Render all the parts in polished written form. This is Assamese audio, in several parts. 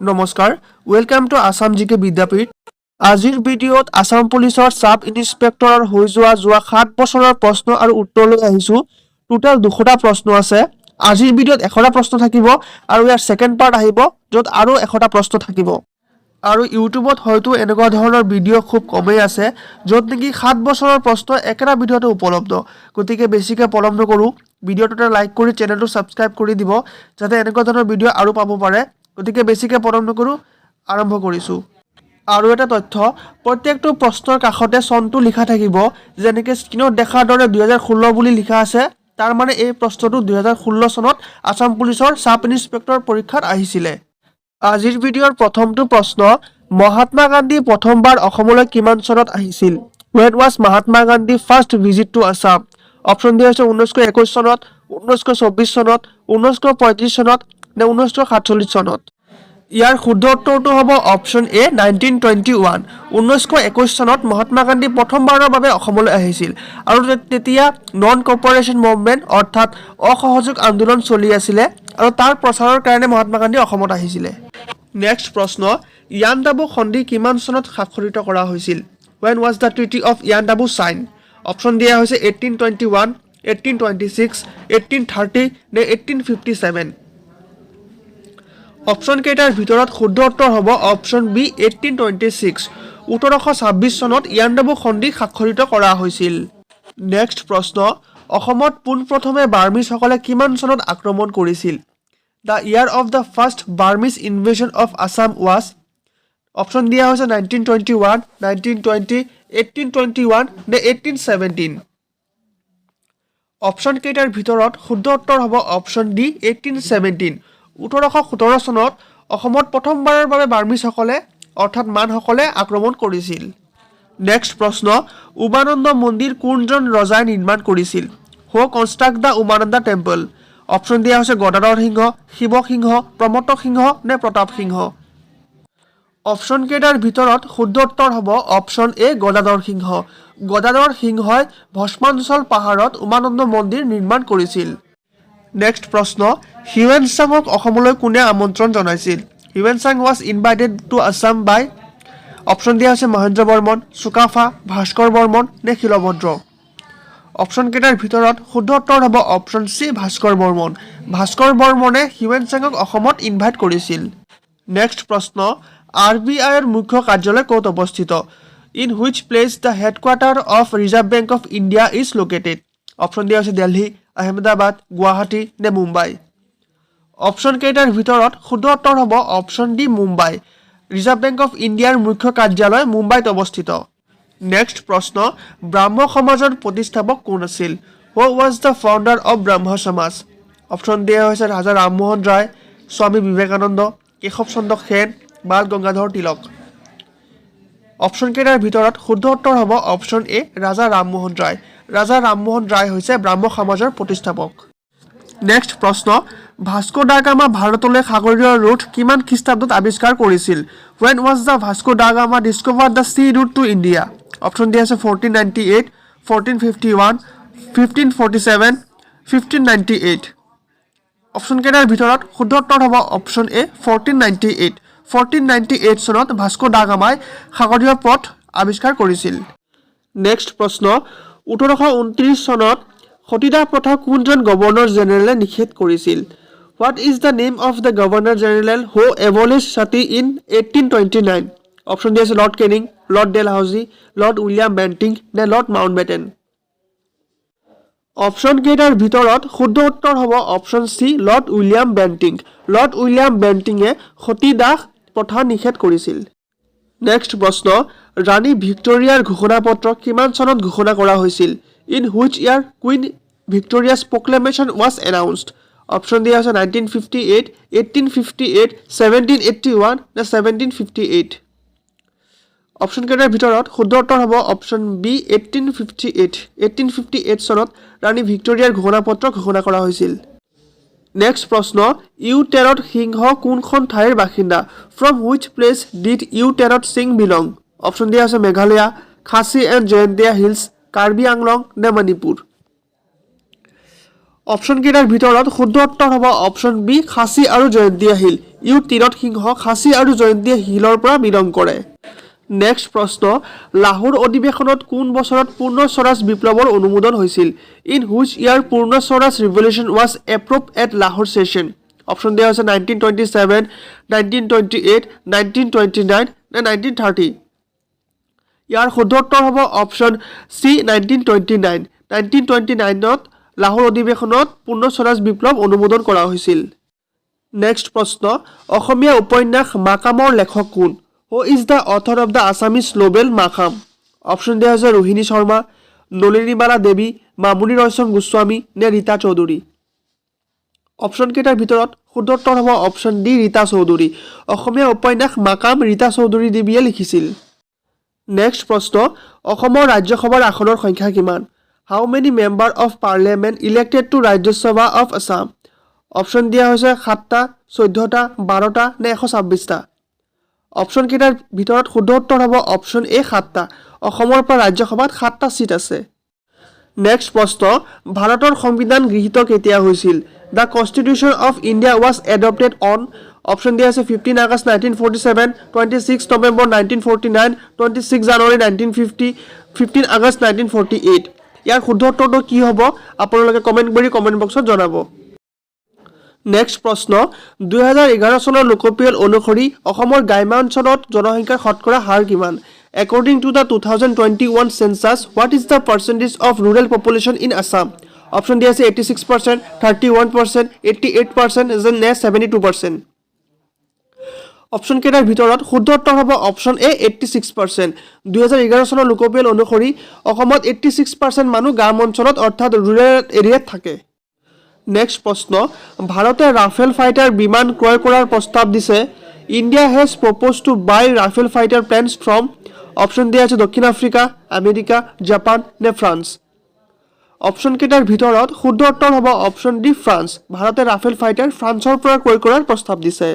নমস্কাৰ ওয়েলকাম টু আসাম জিকে বিদ্যাপীঠ আজিৰ ভিডিঅ'ত আসাম পুলিচৰ সাব ইন্সপেক্টৰৰ হৈ যোৱা 7 বছৰৰ প্ৰশ্ন আৰু উত্তৰ লৈ আহিছো টোটাল 200টা প্ৰশ্ন আছে আজিৰ ভিডিঅ'ত 100টা প্ৰশ্ন থাকিব আৰু ইয়াৰ সেকেন্ড পাৰ্ট আহিব য'ত আৰু 100টা প্ৰশ্ন থাকিব আৰু ইউটিউবত হয়তো এনেকুৱা ধৰণৰ ভিডিঅ' খুব কমেই আছে য'ত নেকি 7 বছৰৰ প্ৰশ্ন একেটা ভিডিঅ'তে উপলব্ধ গতিকে বেছিকৈ পলম নকৰোঁ ভিডিঅ'টোতে লাইক কৰি চেনেলটো সাবস্ক্ৰাইব কৰি দিব যাতে এনেকুৱা ধৰণৰ ভিডিঅ' আৰু পাব পাৰে গতিকে বেছিকৈ পলম নকৰোঁ আৰম্ভ কৰিছোঁ আৰু এটা তথ্য প্ৰত্যেকটো প্ৰশ্নৰ কাষতে চনটো লিখা থাকিব যেনেকৈ স্ক্ৰীনত দেখাৰ দৰে 2016 বুলি লিখা আছে তাৰ মানে এই প্ৰশ্নটো 2016 চনত আসাম পুলিচৰ সাব ইন্সপেক্টৰ পৰীক্ষাত আহিছিলে আজিৰ ভিডিঅ'ৰ প্ৰথমটো প্ৰশ্ন মহাত্মা গান্ধী প্ৰথমবাৰ অসমলৈ কিমান চনত আহিছিল When was Mahatma Gandhi first visit to Assam option দিয়া হৈছে 1921 চনত 1924 চনত 1935 চনত নে 1947 চনত ইয়াৰ শুদ্ধ উত্তৰটো হ'ব অপচন এ 1921 1921 চনত মহাত্মা গান্ধী প্ৰথমবাৰৰ বাবে অসমলৈ আহিছিল আৰু তেতিয়া নন কৰ্পোৰেচন মুভমেন্ট অৰ্থাৎ অসহযোগ আন্দোলন চলি আছিল আৰু তাৰ প্ৰচাৰৰ কাৰণে মহাত্মা গান্ধী অসমত আহিছিল নেক্সট প্ৰশ্ন ইয়াণ্ডাবু সন্ধি কিমান চনত স্বাক্ষৰিত কৰা হৈছিল When was the Treaty of Yandabu signed option দিয়া হৈছে 1821 1826 1830 নে 1857 অপচন কেইটাৰ ভিতৰত শুদ্ধ উত্তৰ হ'ব অপচন বি 1826 1826 চনত ইয়াণ্ডাবু সন্ধি স্বাক্ষৰিত কৰা হৈছিল নেক্সট প্ৰশ্ন অসমত পোনপ্ৰথমে বাৰ্মিজসকলে কিমান চনত আক্ৰমণ কৰিছিল The year of the first Burmese invasion of Assam was option দিয়া হৈছে 1921 1920 1821 নে 1817 অপচন কেইটাৰ ভিতৰত শুদ্ধ উত্তৰ হ'ব অপচন ডি 1817 1817 চনত অসমত প্ৰথমবাৰৰ বাবে বাৰ্মিজসকলে অৰ্থাৎ মানসকলে আক্ৰমণ কৰিছিল নেক্সট প্ৰশ্ন উমানন্দ মন্দিৰ কোনজন ৰজাই নিৰ্মাণ কৰিছিল who construct the Umananda temple option দিয়া হৈছে গদাধৰ সিংহ শিৱ সিংহ প্ৰমত্ত সিংহ নে প্ৰতাপ সিংহ অপচন কেইটাৰ ভিতৰত শুদ্ধ উত্তৰ হ'ব অপচন এ গদাধৰ সিংহই ভস্মাঞ্চল পাহাৰত উমানন্দ মন্দিৰ নিৰ্মাণ কৰিছিল নেক্সট প্ৰশ্ন হিউৱেন চাঙক অসমলৈ কোনে আমন্ত্ৰণ জনাইছিল Hiuen Tsang was invited to Assam by option দিয়া হৈছে মহেন্দ্ৰ বৰ্মন চুকাফা ভাস্কৰ বৰ্মন নে শিলভদ্ৰ অপচন কেইটাৰ ভিতৰত শুদ্ধ উত্তৰ হ'ব অপচন সি ভাস্কৰ বৰ্মনে হিউৱেন চাঙক অসমত ইনভাইট কৰিছিল নেক্সট প্ৰশ্ন RBIৰ মুখ্য কাৰ্যালয় ক'ত অৱস্থিত in which place the headquarter of reserve bank of India is located option দিয়া হৈছে দিল্লী আহমেদাবাদ গুৱাহাটী নে মুম্বাই অপচন কেইটাৰ ভিতৰত শুদ্ধ উত্তৰ হ'ব option D Mumbai reserve bank of ইণ্ডিয়াৰ মুখ্য কাৰ্যালয় মুম্বাইত অৱস্থিত নেক্সট প্ৰশ্ন ব্ৰাহ্ম সমাজৰ প্ৰতিষ্ঠাপক কোন আছিল who was the founder of Brahmo Samaj option দিয়া হৈছে ৰাজা ৰামমোহন ৰায় স্বামী বিবেকানন্দ কেশৱ চন্দ্ৰ সেন বাল গংগাধৰ তিলক অপচন কেইটাৰ ভিতৰত শুদ্ধ উত্তৰ হ'ব অপচন এ ৰাজা ৰামমোহন ৰায় হৈছে ব্ৰাহ্ম সমাজৰ প্ৰতিষ্ঠাপক নেক্সট প্ৰশ্ন ভাস্কো ডা গামা ভাৰতলৈ সাগৰীয় ৰুট কিমান খ্ৰীষ্টাব্দত আৱিষ্কাৰ কৰিছিল When was the Vasco da Gama discovered the sea route to India option দিয়া আছে 1498 1451 1547 1598 অপচন কেইটাৰ ভিতৰত শুদ্ধ উত্তৰ হ'ব অপচন এ 1498 চনত ভাস্কো ডা গামাই সাগৰীয় পথ আৱিষ্কাৰ কৰিছিল নেক্সট প্ৰশ্ন 1829 চনত সতীদাহ প্ৰথা কোনজন গভৰ্ণৰ জেনেৰেলে নিষেধ কৰিছিল What is the name of the Governor General who abolished sati in 1829 option দিয়া আছে Lord Canning Lord Dalhousie Lord William Bentinck নে লৰ্ড মাউণ্টবেটেন অপচন কেইটাৰ ভিতৰত শুদ্ধ উত্তৰ হ'ব অপচন সি লৰ্ড উইলিয়াম বেন্টিঙে সতীদাহ প্ৰথা নিষেধ কৰিছিল নেক্সট প্ৰশ্ন ৰাণী ভিক্টোৰিয়াৰ ঘোষণাপত্ৰ কিমান চনত ঘোষণা কৰা হৈছিল in which year Queen Victoria's proclamation was announced option দিয়া আছে 1958 1858 1781 নে 1758 অপচন কেইটাৰ ভিতৰত শুদ্ধ উত্তৰ হ'ব অপচন বি 1858 চনত ৰাণী ভিক্টোৰিয়াৰ ঘোষণাপত্ৰ ঘোষণা কৰা হৈছিল নেক্সট প্ৰশ্ন ইউ-10ত সিংহ কোনখন ঠাইৰ বাসিন্দা ফ্ৰম হুইচ প্লেচ ডিড ইউ-10ত সিং বিলং অপচন দিয়া আছে মেঘালয়া খাচী এণ্ড জয়ন্তীয়া হিলছ কাৰ্বি আংলং নে মণিপুৰ অপশ্যনকেইটাৰ ভিতৰত শুদ্ধ উত্তৰ হ'ব অপশ্যন বি খাচী আৰু জয়ন্তী আহিল ইউ তীৰত সিংহ খাচী আৰু জয়ন্তী হিলৰ পৰা বিলং কৰে নেক্সট প্ৰশ্ন লাহোৰ অধিৱেশনত কোন বছৰত পূৰ্ণ স্বৰাজ বিপ্লৱৰ অনুমোদন হৈছিল ইন হুইচ ইয়াৰ পূৰ্ণ Swaraj revolution was approved at Lahore session option দিয়া হৈছে 1927 1928 1929 নে 1930 ইয়াৰ শুদ্ধ উত্তৰ হ'ব অপশ্যন চি 1929 1929ত লাহোৰ অধিৱেশনত পূৰ্ণ স্বৰাজ বিপ্লৱ অনুমোদন কৰা হৈছিল নেক্সট প্ৰশ্ন অসমীয়া উপন্যাস মাকামৰ লেখক কোন who is the author of the Assamese Nobel মাকাম অপশ্যন দিয়া হৈছে ৰোহিণী শৰ্মা নলিনীবালা দেৱী মামুনি ৰয়চম গোস্বামী নে ৰীতা চৌধুৰী অপশ্যনকেইটাৰ ভিতৰত শুদ্ধ উত্তৰ হ'ব অপশ্যন ডি ৰীতা চৌধুৰী অসমীয়া উপন্যাস মাকাম ৰীতা চৌধুৰী দেৱীয়ে লিখিছিল নেক্সট প্ৰশ্ন অসমৰ ৰাজ্যসভাৰ আসনৰ সংখ্যা কিমান how many member of parliament elected to Rajya Sabha of Assam option দিয়া হৈছে 7টা 14টা 12টা নে 126টা অপশ্যনকেইটাৰ ভিতৰত শুদ্ধ উত্তৰ হ'ব অপশ্যন এ 7টা অসমৰ পৰা ৰাজ্যসভাত 7টা সিট আছে নেক্সট প্ৰশ্ন ভাৰতৰ সংবিধান গৃহীত কেতিয়া হৈছিল the constitution of India was adopted on option দিয়া আছে 15 আগষ্ট 1947 26 নৱেম্বৰ 1949 26 জানুৱাৰী 1950 15 আগষ্ট 1948 ইয়াৰ শুদ্ধ উত্তৰটো কি হ'ব আপোনালোকে কমেণ্ট কৰি কমেণ্ট বক্সত জনাব নেক্সট প্ৰশ্ন 2011 চনৰ লোকপিয়ল অনুসৰি অসমৰ গ্ৰাম্যাঞ্চলত জনসংখ্যাৰ শতকৰা হাৰ কিমান According to the 2021 census, what is the percentage of rural population in Assam? Option D is 86%, 31%, 88%, is 72%. Option কেইটাৰ ভিতৰত শুদ্ধ উত্তৰ হ'ব অপশ্যন এ 86% 2011 চনৰ লোকপিয়ল অনুসৰি অসমত 86% মানুহ গ্ৰাম অঞ্চলত অৰ্থাৎ ৰুৰেল এৰিয়াত থাকে নেক্সট প্ৰশ্ন ভাৰতে ৰাফেল ফাইটাৰ বিমান ক্ৰয় কৰাৰ প্ৰস্তাৱ দিছে India has propose to buy Rafale fighter planes from option দিয়া আছে দক্ষিণ আফ্ৰিকা আমেৰিকা জাপান নে ফ্ৰান্স অপশ্যন কেইটাৰ ভিতৰত শুদ্ধ উত্তৰ হ'ব অপশ্যন ডি ফ্ৰান্স ভাৰতে ৰাফেল ফাইটাৰ ফ্ৰান্সৰ পৰা ক্ৰয় কৰাৰ প্ৰস্তাৱ দিছে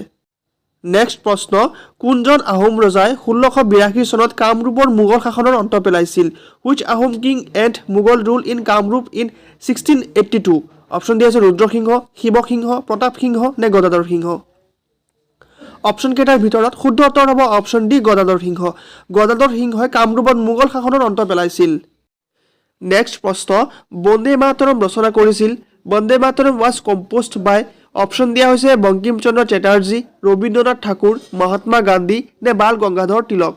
নেক্সট প্ৰশ্ন কোনজন আহোম ৰজাই 1682 চনত কামৰূপৰ মোগল শাসনৰ অন্ত পেলাইছিল which Ahom king and Mughal rule in Kamrup in 1682 option দিয়া আছে ৰুদ্ৰসিংহ শিৱসিংহ প্ৰতাপ সিংহ নে গদাধৰ সিংহ অপশ্যন কেইটাৰ ভিতৰত শুদ্ধ উত্তৰ হ'ব অপশ্যন ডি গদাধৰ সিংহই কামৰূপত মোগল শাসনৰ অন্ত পেলাইছিল নেক্সট প্ৰশ্ন বন্দে মাতৰম ৰচনা কৰিছিল Bande Mataram was composed by option দিয়া হৈছে বংকিম চন্দ্ৰ চেটাৰ্জী ৰবীন্দ্ৰনাথ ঠাকুৰ মহাত্মা গান্ধী নে বাল গংগাধৰ তিলক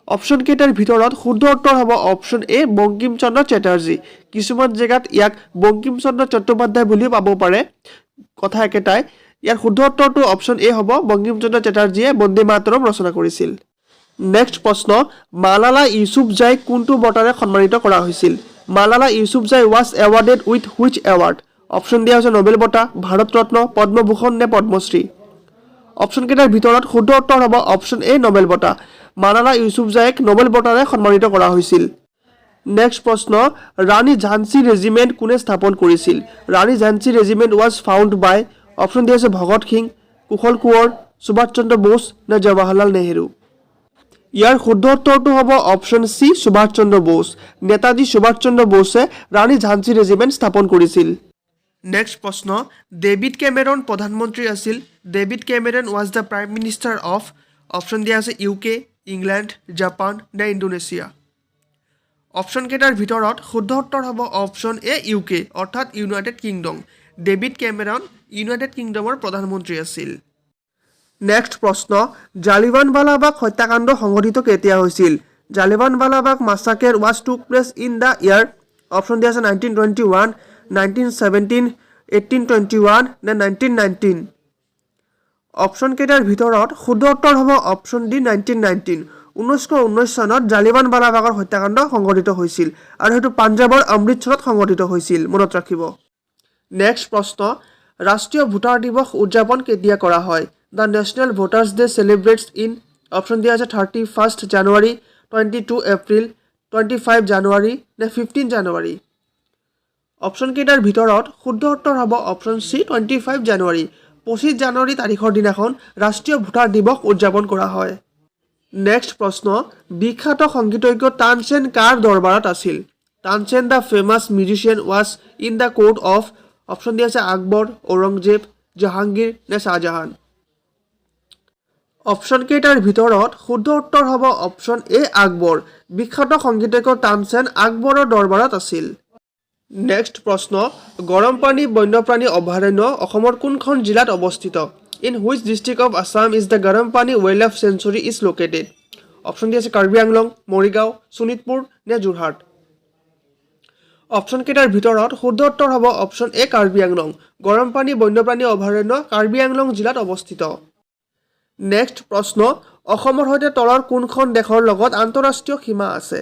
অপশ্যন কেইটাৰ ভিতৰত শুদ্ধ উত্তৰ হ'ব অপশ্যন এ বংকিম চন্দ্ৰ চেটাৰ্জী কিছুমান জেগাত ইয়াক বংকিম চন্দ্ৰ চট্টোপাধ্যায় বুলিও পাব পাৰে কথা একেটাই ইয়াৰ শুদ্ধ উত্তৰটো অপশ্যন এ হ'ব বংকিম চন্দ্ৰ চেটাৰ্জীয়ে বন্দে মাতৰম ৰচনা কৰিছিল নেক্সট প্ৰশ্ন মালালা ইউছুফজাইক কোনটো বঁটাৰে সন্মানিত কৰা হৈছিল Malala Yousafzai was awarded with which award option দিয়া হৈছে নোবেল বঁটা ভাৰত ৰত্ন পদ্মভূষণ নে পদ্মশ্ৰী অপশ্যন কেইটাৰ ভিতৰত শুদ্ধ উত্তৰ হ'ব অপশ্যন এ নোবেল বঁটা মালালা ইউছুফজাইক নোবেল বঁটাৰে সন্মানিত কৰা হৈছিল নেক্সট প্ৰশ্ন ৰাণী ঝান্সী ৰেজিমেণ্ট কোনে স্থাপন কৰিছিল Rani Jhansi regiment was found by option দিয়া হৈছে ভগত সিং কুশল কোঁৱৰ সুভাষ চন্দ্ৰ বোস নে জৱাহৰলাল নেহেৰু ইয়াৰ শুদ্ধ উত্তৰটো হ'ব অপশ্যন চি সুভাষ চন্দ্ৰ বোস নেতাজী সুভাষ চন্দ্ৰ বোসে ৰাণী ঝান্সী ৰেজিমেণ্ট স্থাপন কৰিছিল নেক্সট প্ৰশ্ন ডেভিড কেমেৰন প্ৰধানমন্ত্ৰী আছিল David Cameron was the prime minister of option দিয়া আছে UK ইংলেণ্ড জাপান নে ইণ্ডোনেছিয়া অপশ্যন কেইটাৰ ভিতৰত শুদ্ধ উত্তৰ হ'ব অপশ্যন এ UK অৰ্থাৎ united kingdom David Cameron united কিংডমৰ প্ৰধানমন্ত্ৰী আছিল নেক্সট প্ৰশ্ন জালিৱানৱালাবাগ হত্যাকাণ্ড সংঘটিত কেতিয়া হৈছিল Jallianwala Bagh massacre was took place in the year option দিয়া আছে 1921 1917 1821 নে 1919 অপশ্যন কেইটাৰ ভিতৰত শুদ্ধ উত্তৰ হ'ব অপশ্যন ডি 1919 1919 চনত জালিৱানৱালাবাগৰ হত্যাকাণ্ড সংঘটিত হৈছিল আৰু সেইটো পাঞ্জাৱৰ অমৃতসৰত সংঘটিত হৈছিল মনত ৰাখিব নেক্সট প্ৰশ্ন ৰাষ্ট্ৰীয় ভোটাৰ দিৱস উদযাপন কেতিয়া কৰা হয় the national voters day celebrates in option দিয়া আছে 31st জানুৱাৰী 22 এপ্ৰিল 25 জানুৱাৰী নে 15 জানুৱাৰী অপশ্যন কেইটাৰ ভিতৰত শুদ্ধ উত্তৰ হ'ব অপশ্যন চি 25 জানুৱাৰী 25 জানুৱাৰী তাৰিখৰ দিনাখন ৰাষ্ট্ৰীয় ভোটাৰ দিৱস উদযাপন কৰা হয় নেক্সট প্ৰশ্ন বিখ্যাত সংগীতজ্ঞ তানসেন কাৰ দৰবাৰত আছিল Tansen the famous musician was in the court of option দিয়া আছে আকবৰ, ঔৰংজেব, জাহাংগীৰ নে শ্বাহজাহান। অপশ্যন কেইটাৰ ভিতৰত শুদ্ধ উত্তৰ হ'ব অপশ্যন এ আকবৰ। বিখ্যাত সংগীতজ্ঞ তানসেন আকবৰৰ দৰবাৰত আছিল। নেক্সট প্ৰশ্ন, গৰমপানী বন্যপ্ৰাণী অভয়াৰণ্য অসমৰ কোনখন জিলাত অৱস্থিত? In which district of Assam is the Garampani wild life sanctuary is located? Option দিয়া আছে কাৰ্বি আংলং, মৰিগাঁও, শোণিতপুৰ নে যোৰহাট। অপশ্যন কেইটাৰ ভিতৰত শুদ্ধ উত্তৰ হ'ব অপশ্যন এ কাৰ্বি আংলং। গৰমপানী বন্যপ্ৰাণী অভয়াৰণ্য কাৰ্বি আংলং জিলাত অৱস্থিত। নেক্সট প্ৰশ্ন, অসমৰ সৈতে তলৰ কোনখন দেশৰ লগত আন্তঃৰাষ্ট্ৰীয় সীমা আছে?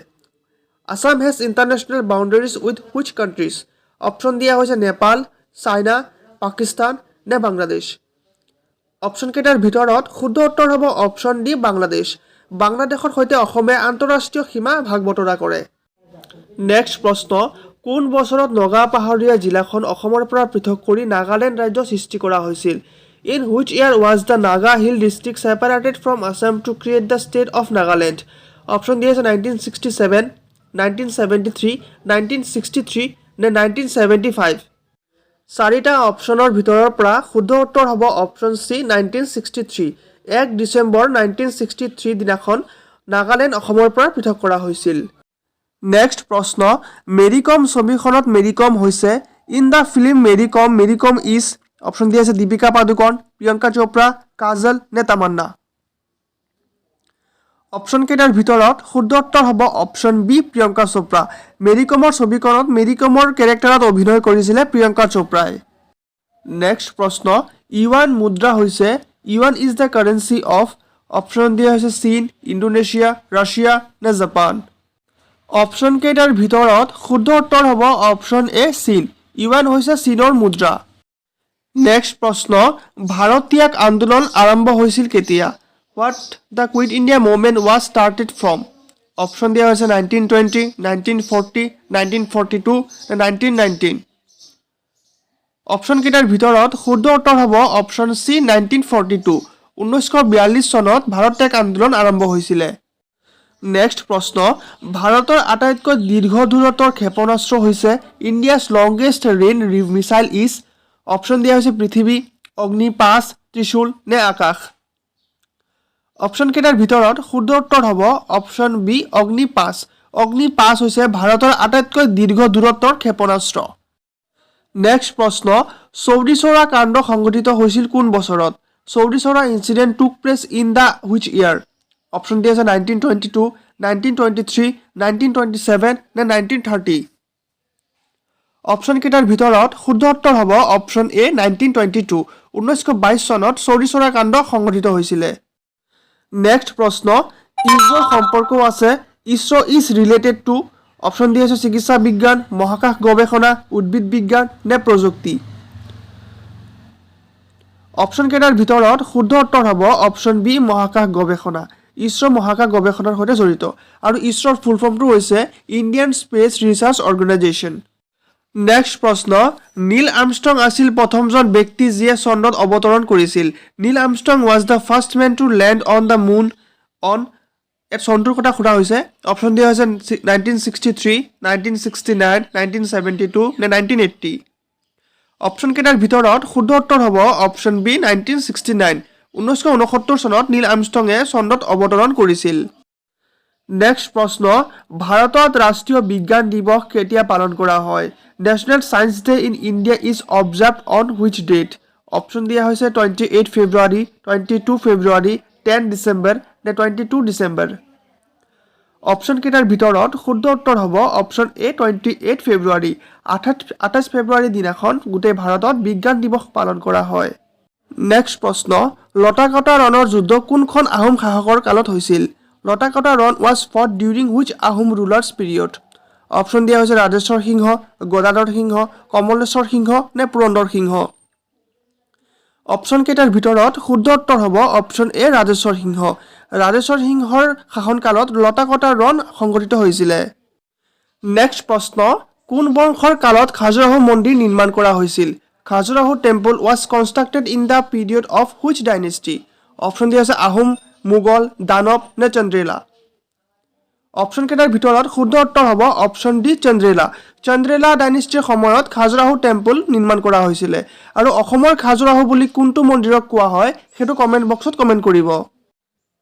Assam has international boundaries with which countries? Option দিয়া হৈছে নেপাল, চাইনা, পাকিস্তান নে বাংলাদেশ। অপশ্যন কেইটাৰ ভিতৰত শুদ্ধ উত্তৰ হ'ব অপশ্যন ডি বাংলাদেশ। বাংলাদেশৰ সৈতে অসমে আন্তঃৰাষ্ট্ৰীয় সীমা ভাগ বতৰা কৰে। নেক্সট প্ৰশ্ন, কোন বছৰত নগা পাহাৰীয়া জিলাখন অসমৰ পৰা পৃথক কৰি নাগালেণ্ড ৰাজ্য সৃষ্টি কৰা হৈছিল? In which year was the Naga hill district separated from Assam to create the state of Nagaland? Option দিয়া আছে 1967, 1973, 1963 নে 1975। চাৰিটা অপশ্যনৰ ভিতৰৰ পৰা শুদ্ধ উত্তৰ হ'ব অপশ্যন চি 1963। 1 ডিচেম্বৰ 1963 দিনাখন নাগালেণ্ড অসমৰ পৰা পৃথক কৰা হৈছিল। নেক্সট প্ৰশ্ন, মেৰী কম ছবিখনত মেৰী কম হৈছে in the film Mary Kom is. Option দিয়া আছে দীপিকা পাডুকন, প্ৰিয়ংকা চোপ্ৰা, কাজল নে তামান্না। অপশ্যন কেইটাৰ ভিতৰত শুদ্ধ উত্তৰ হ'ব অপশ্যন বি প্ৰিয়ংকা চোপ্ৰা। মেৰী কমৰ ছবিখনত মেৰী কমৰ কেৰেক্টাৰত অভিনয় কৰিছিলে প্ৰিয়ংকা চোপ্ৰাই। নেক্সট প্ৰশ্ন, ইউৱান মুদ্ৰা হৈছে yuan is the currency of. Option দিয়া হৈছে চীন, ইণ্ডোনেছিয়া, ৰাছিয়া নে জাপান। অপশ্যন কেইটাৰ ভিতৰত শুদ্ধ উত্তৰ হ'ব অপশ্যন এ চীন। ইউৱান হৈছে চীনৰ মুদ্ৰা। নেক্সট প্ৰশ্ন, ভাৰত ত্যাগ আন্দোলন আৰম্ভ হৈছিল কেতিয়া? What the quit India movement was started from? Option দিয়া হৈছে 1920, 1940, 1942 নে 1919। অপশ্যন কেইটাৰ ভিতৰত শুদ্ধ উত্তৰ হ'ব অপশ্যন চি 1942। 1942 চনত ভাৰত ত্যাগ আন্দোলন আৰম্ভ হৈছিলে। নেক্সট প্ৰশ্ন, ভাৰতৰ আটাইতকৈ দীৰ্ঘ দূৰত্বৰ ক্ষেপণাস্ত্ৰ হৈছে India's longest range missile is. Option দিয়া হৈছে পৃথিৱী, অগ্নি 5, ত্ৰিশূল নে আকাশ। অপশ্যন কেইটাৰ ভিতৰত শুদ্ধ উত্তৰ হ'ব অপশ্যন বি অগ্নি 5। অগ্নি 5 হৈছে ভাৰতৰ আটাইতকৈ দীৰ্ঘ দূৰত্বৰ ক্ষেপণাস্ত্ৰ। নেক্সট প্ৰশ্ন, চৌৰি চৌৰা কাণ্ড সংঘটিত হৈছিল কোন বছৰত? Chauri Chaura incident took place in the which year? Option দিয়া আছে 1922, 1923, 1927 নে 1930। অপশ্যন কেইটাৰ ভিতৰত শুদ্ধ উত্তৰ হ'ব অপশ্যন এ 1922। 1922 চনত চৌৰি চৌৰা কাণ্ড সংঘটিত হৈছিলে। নেক্সট প্ৰশ্ন, ইছৰোৰ সম্পৰ্কও আছে ISRO is related to. Option দিয়া আছে চিকিৎসা বিজ্ঞান, মহাকাশ গৱেষণা, উদ্ভিদ বিজ্ঞান নে প্ৰযুক্তি। অপশ্যন কেইটাৰ ভিতৰত শুদ্ধ উত্তৰ হ'ব অপশ্যন বি মহাকাশ গৱেষণা। ইছৰো মহাকাশ গৱেষণাৰ সৈতে জড়িত আৰু ইছৰোৰ ফুল ফৰ্মটো হৈছে Indian space research organisation. Next প্ৰশ্ন, নীল আৰ্মষ্ট্ৰং আছিল প্ৰথমজন ব্যক্তি যিয়ে চন্দ্ৰত অৱতৰণ কৰিছিল। Neil Armstrong was the first man to land on the moon on. চনটোৰ কথা সোধা হৈছে। অপশ্যন দিয়া হৈছে 1963, 1969, 1972 নে 1980। অপশ্যন কেইটাৰ ভিতৰত শুদ্ধ উত্তৰ হ'ব অপশ্যন বি 1969। 1969 চনত নীল আৰ্মষ্ট্ৰঙে চন্দ্ৰত অৱতৰণ কৰিছিল। নেক্সট প্ৰশ্ন, ভাৰতত ৰাষ্ট্ৰীয় বিজ্ঞান দিৱস কেতিয়া পালন কৰা হয়? National science day in India is observed on which date? Option দিয়া হৈছে 28 ফেব্ৰুৱাৰী, 22 ফেব্ৰুৱাৰী, 10 ডিচেম্বৰ নে 22 ডিচেম্বৰ। অপশ্যন কেইটাৰ ভিতৰত শুদ্ধ উত্তৰ হ'ব অপশ্যন এ 28 ফেব্ৰুৱাৰী। 28 ফেব্ৰুৱাৰী দিনাখন গোটেই ভাৰতত বিজ্ঞান দিৱস পালন কৰা হয়। নেক্সট প্ৰশ্ন, লটাকটা ৰণৰ যুদ্ধ কোনখন আহোম শাসকৰ কালত হৈছিল? লটাকটা ৰণ was fought during which Ahom rulers period? Option দিয়া হৈছে ৰাজেশ্বৰ সিংহ, গদাধৰ সিংহ, কমলেশ্বৰ সিংহ নে পুৰন্দৰ সিংহ। অপশ্যন কেইটাৰ ভিতৰত শুদ্ধ উত্তৰ হ'ব অপশ্যন এ ৰাজেশ্বৰ সিংহ। ৰাজেশ্বৰ সিংহৰ শাসনকালত লটাকটা ৰণ সংঘটিত হৈছিলে। নেক্সট প্ৰশ্ন, কোন বংশৰ কালত খাজুৰাহো মন্দিৰ নিৰ্মাণ কৰা হৈছিল? Khajuraho temple was constructed in the period of which dynasty? Option দিয়া আছে আহোম, মোগল, দানৱ নে চন্দ্ৰেলা। অপশ্যন কেইটাৰ ভিতৰত শুদ্ধ উত্তৰ হ'ব অপশ্যন ডি চন্দ্ৰেলা। চন্দ্ৰেলা ডাইনেষ্টিৰ সময়ত খাজুৰাহো টেম্পল নিৰ্মাণ কৰা হৈছিলে আৰু অসমৰ খাজুৰাহো বুলি কোনটো মন্দিৰক কোৱা হয় সেইটো কমেণ্ট বক্সত কমেণ্ট কৰিব।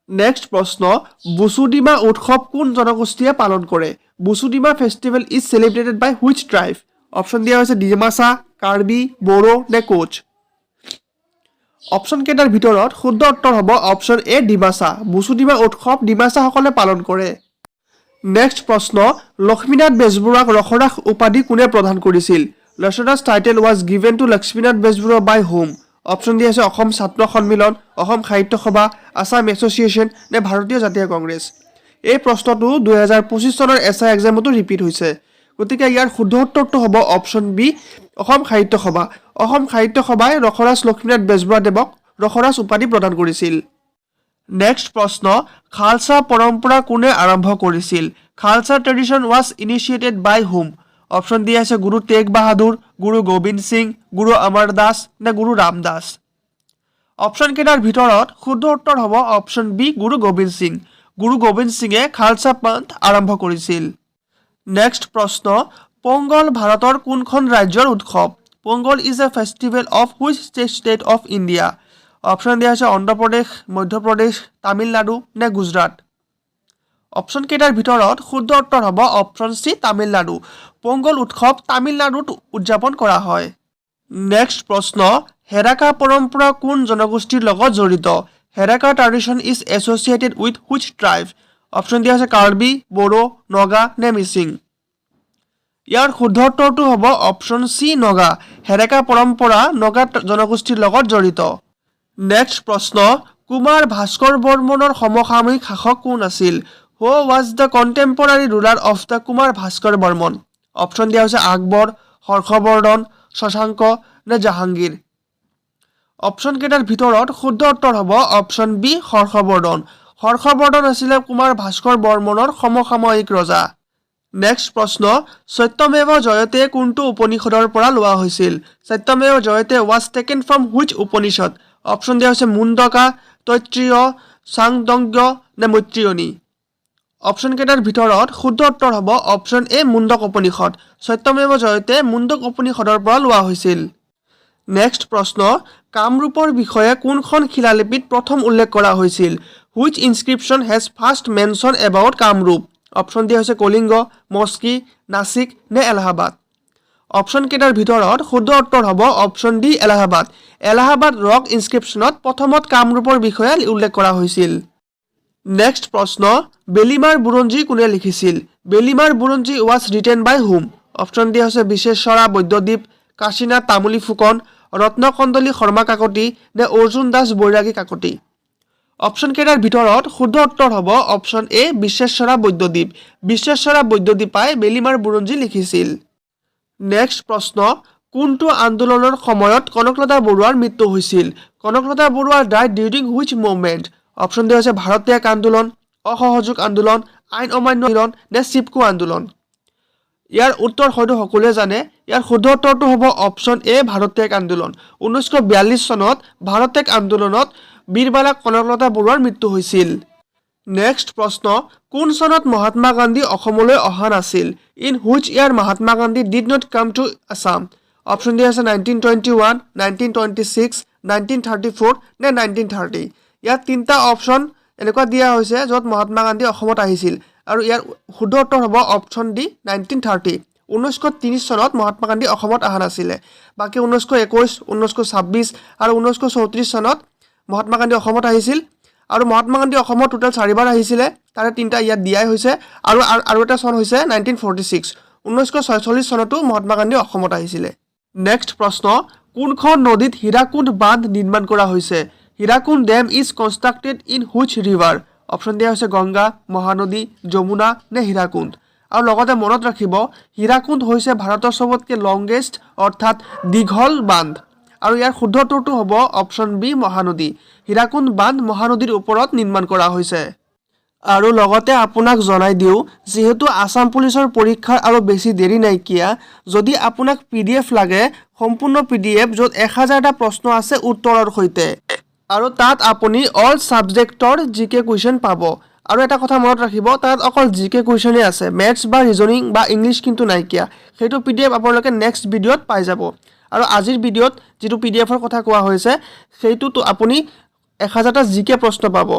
নেক্সট প্ৰশ্ন, বুচুডিমা উৎসৱ কোন জনগোষ্ঠীয়ে পালন কৰে? Bushu Dima festival is celebrated by which tribe? Option দিয়া হৈছে ডিমাছা, কাৰ্বি, বড়ো নে কোচ। অপশ্যন কেইটাৰ ভিতৰত শুদ্ধ উত্তৰ হ'ব অপশ্যন এ ডিমাছা। বুচুডিমা উৎসৱ ডিমাছাসকলে পালন কৰে। নেক্সট প্ৰশ্ন, লক্ষ্মীনাথ বেজবৰুৱাক ৰসৰাস উপাধি কোনে প্ৰদান কৰিছিল? Rasaraj title was given to Lakshminath Bezbaruah by whom? Option দিয়া আছে অসম ছাত্ৰ সন্মিলন, অসম সাহিত্য সভা, আছাম এছ'চিয়েশ্যন নে ভাৰতীয় জাতীয় কংগ্ৰেছ। এই প্ৰশ্নটো 2025 চনৰ এছআই এক্সামতো ৰিপিট হৈছে, গতিকে ইয়াৰ শুদ্ধ উত্তৰটো হ'ব অপশ্যন বি অসম সাহিত্য সভা। অসম সাহিত্য সভাই ৰসৰাজ লক্ষ্মীনাথ বেজবৰুৱাদেৱক ৰসৰাজ উপাধি প্ৰদান কৰিছিল। নেক্সট প্ৰশ্ন, খালসা পৰম্পৰা কোনে আৰম্ভ কৰিছিল? Khalsa tradition was initiated by whom? Option দিয়া আছে গুৰু টেগ বাহাদুৰ, গুৰু গোবিন্দ সিং, গুৰু অমৰ দাস নে গুৰু ৰামদাস। অপশ্যন কেইটাৰ ভিতৰত শুদ্ধ উত্তৰ হ'ব অপশ্যন বি গুৰু গোবিন্দ সিং। গুৰু গোবিন্দ সিঙে খালসা পন্থ আৰম্ভ কৰিছিল। নেক্সট প্ৰশ্ন, পোংগল ভাৰতৰ কোনখন ৰাজ্যৰ উৎসৱ? Pongal is a festival of which state of India? Option দিয়া হৈছে অন্ধ্ৰপ্ৰদেশ, মধ্যপ্ৰদেশ, তামিলনাডু নে গুজৰাট। অপশ্যন কেইটাৰ ভিতৰত শুদ্ধ উত্তৰ হ'ব অপশ্যন চি তামিলনাডু। পোংগল উৎসৱ তামিলনাডুত উদযাপন কৰা হয়। নেক্সট প্ৰশ্ন, হেৰাকা পৰম্পৰা কোন জনগোষ্ঠীৰ লগত জড়িত? Heraka tradition is associated with which tribe? Option দিয়া আছে কাৰ্বি, বড়ো, নগা নে মিচিং। ইয়াৰ শুদ্ধ উত্তৰটো হ'ব অপশ্যন চি নগা। হেৰাকা পৰম্পৰা নগা জনগোষ্ঠীৰ লগত জড়িত। নেক্সট প্ৰশ্ন, কুমাৰ ভাস্কৰ বৰ্মনৰ সমসাময়িক শাসক কোন আছিল? Who was the contemporary ruler of the Kumar Bhaskar Barman? Option দিয়া হৈছে আকবৰ, হৰ্ষবৰ্ধন, শশাংক নে জাহাংগীৰ। অপশ্যন কেইটাৰ ভিতৰত শুদ্ধ উত্তৰ হ'ব অপশ্যন বি হৰ্ষবৰ্ধন। হৰ্ষবৰ্ধন আছিলে কুমাৰ ভাস্কৰ বৰ্মনৰ সমসাময়িক ৰজা। নেক্সট প্ৰশ্ন, সত্যমেৱ জয়তে কোনটো উপনিষদৰ পৰা লোৱা হৈছিল? Satyameva Jayate was taken from which Upanishad? Option দিয়া হৈছে মুণ্ডকা, তৈত্ৰীয়, চাংদংগ্য নে মৈত্ৰীয়নী। অপশ্যন কেইটাৰ ভিতৰত শুদ্ধ উত্তৰ হ'ব অপশ্যন এ মুণ্ডক উপনিষদ। সত্যমেৱ জয়তে মুণ্ডক উপনিষদৰ পৰা লোৱা হৈছিল। নেক্সট প্ৰশ্ন, কামৰূপৰ বিষয়ে কোনখন শিলালিপিত প্ৰথম উল্লেখ কৰা হৈছিল? Which inscription has first mention about Kamrup? Option দিয়া হৈছে কলিংগ, মস্কী, নাছিক নে এলাহাবাদ। অপশ্যন কেইটাৰ ভিতৰত শুদ্ধ উত্তৰ হ'ব option D Allahabad. Allahabad rock ইনস্ক্ৰিপশ্যনত প্ৰথমত কামৰূপৰ বিষয়ে উল্লেখ কৰা হৈছিল। নেক্সট প্ৰশ্ন, বেলিমাৰ বুৰঞ্জী কোনে লিখিছিল? Belimar Buranji was written by hmm? Option দিয়া হৈছে বিশ্বেশ্বৰা বৈদ্যদীপ, কাশীনাথ তামুলী ফুকন, ৰত্নকন্দলী শৰ্মা কাকতি নে অৰ্জুন দাস বৈৰাগী কাকতি। অপশ্যন কেইটাৰ ভিতৰত শুদ্ধ উত্তৰ হ'ব অপশ্যন এ বিশ্বেশ্বৰা বৈদ্যদীপ। বিশ্বেশ্বৰা বৈদ্যদীপাই বেলিমাৰ বুৰঞ্জী লিখিছিল। নেক্সট প্ৰশ্ন, কোনটো আন্দোলনৰ সময়ত কনকলতা বৰুৱাৰ মৃত্যু হৈছিল? Kanaklata Barua died during which movement? Option দিয়া হৈছে ভাৰত ত্যাগ আন্দোলন, অসহযোগ আন্দোলন, আইন অমান্য আন্দোলন নে চিপকো আন্দোলন। ইয়াৰ উত্তৰ হয়তো সকলোৱে জানে। ইয়াৰ শুদ্ধ উত্তৰটো হ'ব অপশ্যন এ ভাৰত ত্যাগ আন্দোলন। 1942 চনত ভাৰত ত্যাগ আন্দোলনত বীৰবালা কনকলতা বৰুৱাৰ মৃত্যু হৈছিল। নেক্সট প্ৰশ্ন, কোন চনত মহাত্মা গান্ধী অসমলৈ অহা নাছিল? In which year Mahatma Gandhi did not come to Assam? Option দিয়া আছে 1921, 1926, 1934 নে 1930। ইয়াত তিনিটা অপশ্যন এনেকুৱা দিয়া হৈছে য'ত মহাত্মা গান্ধী অসমত আহিছিল, আৰু ইয়াৰ শুদ্ধ উত্তৰ হ'ব অপশ্যন ডি 1930। 1930 চনত মহাত্মা গান্ধী অসমত অহা নাছিলে। বাকী 1921, 1926 আৰু 1934 চনত মহাত্মা গান্ধী অসমত আহিছিল। আৰু মহাত্মা গান্ধী অসমত টোটেল 4বাৰ আহিছিলে, তাৰে তিনিটা ইয়াত দিয়াই হৈছে। আৰু এটা চন হৈছে 1946। 1946 চনতো মহাত্মা গান্ধী অসমত আহিছিলে। নেক্সট প্ৰশ্ন, কোনখন নদীত হীৰাকুণ্ড বান্ধ নিৰ্মাণ কৰা হৈছে? Hirakud dam is constructed in which river? Option দিয়া হৈছে গংগা, মহানদী, যমুনা নে হীৰাকুণ্ড। আৰু লগতে মনত ৰাখিব, হীৰাকুণ্ড হৈছে ভাৰতৰ চবতকৈ লংগেষ্ট অৰ্থাৎ দীঘল বান্ধ। আৰু ইয়াৰ শুদ্ধ উত্তৰটো হ'ব অপশ্যন বি মহানদী। হীৰাকুণ্ড বান্ধ মহানদীৰ ওপৰত নিৰ্মাণ কৰা হৈছে। আৰু লগতে আপোনাক জনাই দিওঁ, যিহেতু আছাম পুলিচৰ পৰীক্ষাৰ আৰু বেছি দেৰি নাইকিয়া, যদি আপোনাক PDF লাগে, সম্পূৰ্ণ PDF য'ত 1000টা প্ৰশ্ন আছে উত্তৰৰ সৈতে, আৰু তাত আপুনি অল ছাবজেক্টৰ GK কুৱেশ্যন পাব। আৰু এটা কথা মনত ৰাখিব, তাত অকল জিকে কুৱেশ্যনেই আছে, মেথছ বা ৰিজনিং বা ইংলিছ কিন্তু নাইকিয়া। সেইটো PDF আপোনালোকে নেক্সট ভিডিঅ'ত পাই যাব। আৰু আজিৰ ভিডিঅ'ত যিটো PDFৰ কথা কোৱা হৈছে সেইটোতো আপুনি 1000টা জিকে প্ৰশ্ন পাব,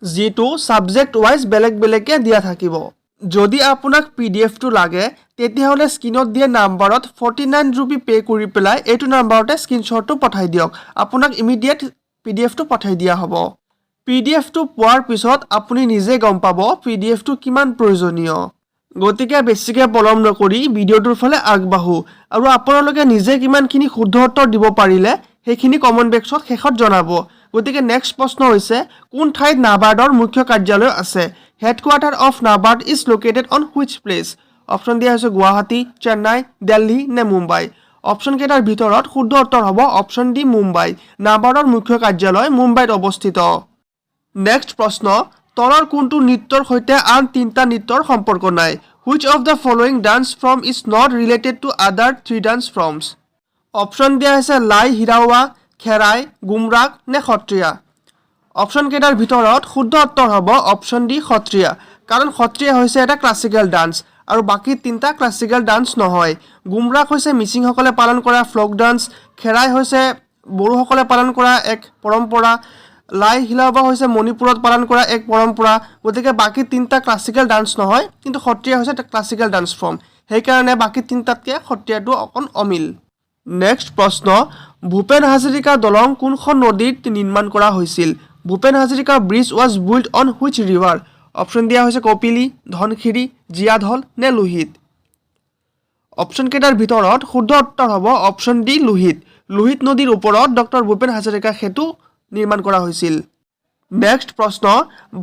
যিটো ছাবজেক্ট ৱাইজ বেলেগ বেলেগকৈ দিয়া থাকিব। যদি আপোনাক PDFটো লাগে তেতিয়াহ'লে স্ক্ৰীনত দিয়া নাম্বাৰত 49 ৰুপি পে' কৰি পেলাই এইটো নাম্বাৰতে স্ক্ৰীনশ্বটটো পঠাই দিয়ক। আপোনাক ইমিডিয়েট PDFটো পঠাই দিয়া হ'ব। PDFটো পোৱাৰ পিছত আপুনি নিজে গম পাব PDFটো কিমান প্ৰয়োজনীয়। গতিকে বেছিকৈ পলম নকৰি ভিডিঅ'টোৰ ফালে আগবাঢ়ো আৰু আপোনালোকে নিজে কিমানখিনি শুদ্ধ উত্তৰ দিব পাৰিলে সেইখিনি কমেণ্ট বক্সত শেষত জনাব। গতিকে নেক্সট প্ৰশ্ন হৈছে, কোন ঠাইত নাবাৰ্ডৰ মুখ্য কাৰ্যালয় আছে? Headquarter of NABARD is located on which place? Option দিয়া হৈছে গুৱাহাটী, চেন্নাই, দিল্লী নে মুম্বাই। অপশ্যন কেইটাৰ ভিতৰত শুদ্ধ উত্তৰ হ'ব অপশ্যন ডি মুম্বাই। নাবাৰ্ডৰ মুখ্য কাৰ্যালয় মুম্বাইত অৱস্থিত। নেক্সট প্ৰশ্ন, তলৰ কোনটো নৃত্যৰ সৈতে আন 3টা নৃত্যৰ সম্পৰ্ক নাই? Which of the following dance form is not related to আদাৰ 3 ডান্স ফৰ্মছ? অপশ্যন দিয়া হৈছে লাই হিৰাওয়া, খেৰাই, গুমৰাগ নে সত্ৰীয়া। অপশ্যন কেইটাৰ ভিতৰত শুদ্ধ উত্তৰ হ'ব অপশ্যন ডি সত্ৰীয়া, কাৰণ সত্ৰীয়া হৈছে এটা ক্লাছিকেল ডান্স আৰু বাকী 3টা ক্লাছিকেল ডান্স নহয়। গুমৰাগ হৈছে মিচিংসকলে পালন কৰা ফ্লক ডান্স, খেৰাই হৈছে বড়োসকলে পালন কৰা এক পৰম্পৰা, লাই হিলাওয়া হৈছে মণিপুৰত পালন কৰা এক পৰম্পৰা। গতিকে বাকী 3টা ক্লাছিকেল ডান্স নহয়, কিন্তু সত্ৰীয়া হৈছে এটা ক্লাছিকেল ডান্স ফৰ্ম, সেইকাৰণে বাকী 3টাতকৈ সত্ৰীয়াটো অকণ অমিল। নেক্সট প্ৰশ্ন, ভূপেন হাজৰিকা দলং কোনখন নদীত নিৰ্মাণ কৰা হৈছিল? Bhupen Hazarika bridge was build on which river? Option দিয়া হৈছে কপিলী, ধনশিৰি, জীয়াঢল নে লোহিত। অপশ্যন কেইটাৰ ভিতৰত শুদ্ধ উত্তৰ হ'ব অপশ্যন ডি লোহিত। লোহিত নদীৰ ওপৰত ডক্টৰ ভূপেন হাজৰিকা সেতু নিৰ্মাণ কৰা হৈছিল। নেক্সট প্ৰশ্ন,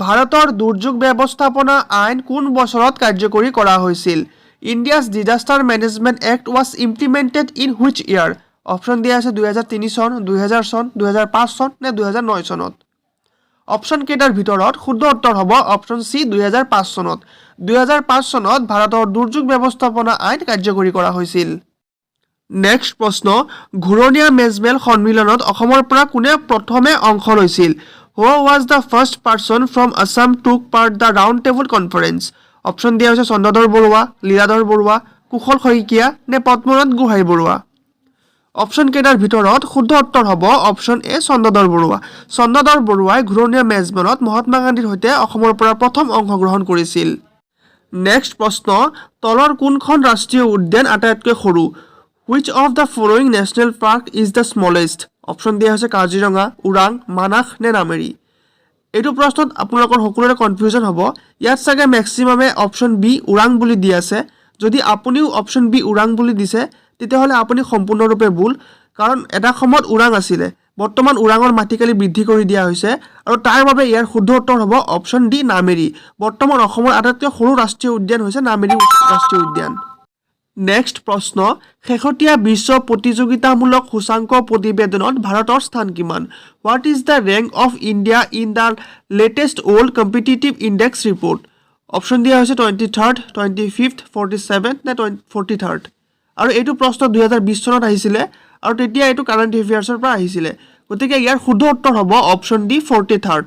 ভাৰতৰ দুৰ্যোগ ব্যৱস্থাপনা আইন কোন বছৰত কাৰ্যকৰী কৰা হৈছিল? India's disaster management act was implemented in which year? Option দিয়া আছে 2003 চন, 2000 চন, 2005 চন নে 2009 চনত। অপশ্যন কেইটাৰ ভিতৰত শুদ্ধ উত্তৰ হ'ব অপশ্যন চি 2005 চনত। 2005 চনত ভাৰতৰ দুৰ্যোগ ব্যৱস্থাপনা আইন কাৰ্যকৰী কৰা হৈছিল। নেক্সট প্ৰশ্ন, ঘূৰণীয়া মেজমেল সন্মিলনত অসমৰ পৰা কোনে প্ৰথমে অংশ লৈছিল? Who was the first person from Assam took part the round table conference? Option দিয়া হৈছে চন্দ্ৰধৰ বৰুৱা, লীলাধৰ বৰুৱা, কুশল শইকীয়া নে পদ্মনাথ গোহাঁই বৰুৱা। অপশ্যন কেইটাৰ ভিতৰত শুদ্ধ উত্তৰ হ'ব অপশ্যন এ চন্দ্ৰধৰ বৰুৱা। চন্দ্ৰধৰ বৰুৱাই ঘূৰণীয়া মেজমেলত মহাত্মা গান্ধীৰ সৈতে অসমৰ পৰা প্ৰথম অংশগ্ৰহণ কৰিছিল। নেক্সট প্ৰশ্ন, তলৰ কোনখন ৰাষ্ট্ৰীয় উদ্যান আটাইতকৈ সৰু? Which of the following national park is the smallest? Option দিয়া হৈছে কাজিৰঙা, ওৰাং, মানাস নে নামেৰি। এইটো প্ৰশ্নত আপোনালোকৰ সকলোৰে কনফিউজন হ'ব। ইয়াত চাগে মেক্সিমামে অপশ্যন বি ওৰাং বুলি দি আছে। যদি আপুনিও অপশ্যন বি ওৰাং বুলি দিছে তেতিয়াহ'লে আপুনি সম্পূৰ্ণৰূপে ভুল, কাৰণ এটা সময়ত ওৰাং আছিলে, বৰ্তমান ওৰাঙৰ মাটিকালি বৃদ্ধি কৰি দিয়া হৈছে আৰু তাৰ বাবে ইয়াৰ শুদ্ধ উত্তৰ হ'ব অপশ্যন ডি নামেৰি। বৰ্তমান অসমৰ আটাইতকৈ সৰু ৰাষ্ট্ৰীয় উদ্যান হৈছে নামেৰি ৰাষ্ট্ৰীয় উদ্যান। নেক্সট প্ৰশ্ন, শেহতীয়া বিশ্ব প্ৰতিযোগিতামূলক সূচাংক প্ৰতিবেদনত ভাৰতৰ স্থান কিমান? What is the rank of India in the latest world competitive index report? Option দিয়া হৈছে 23rd, 25th, 47 নে 43rd। আৰু এইটো প্ৰশ্ন 2020 চনত আহিছিলে আৰু তেতিয়া এইটো কাৰেণ্ট এফেয়াৰ্ছৰ পৰা আহিছিলে। গতিকে ইয়াৰ শুদ্ধ উত্তৰ হ'ব অপশ্যন ডি 43rd।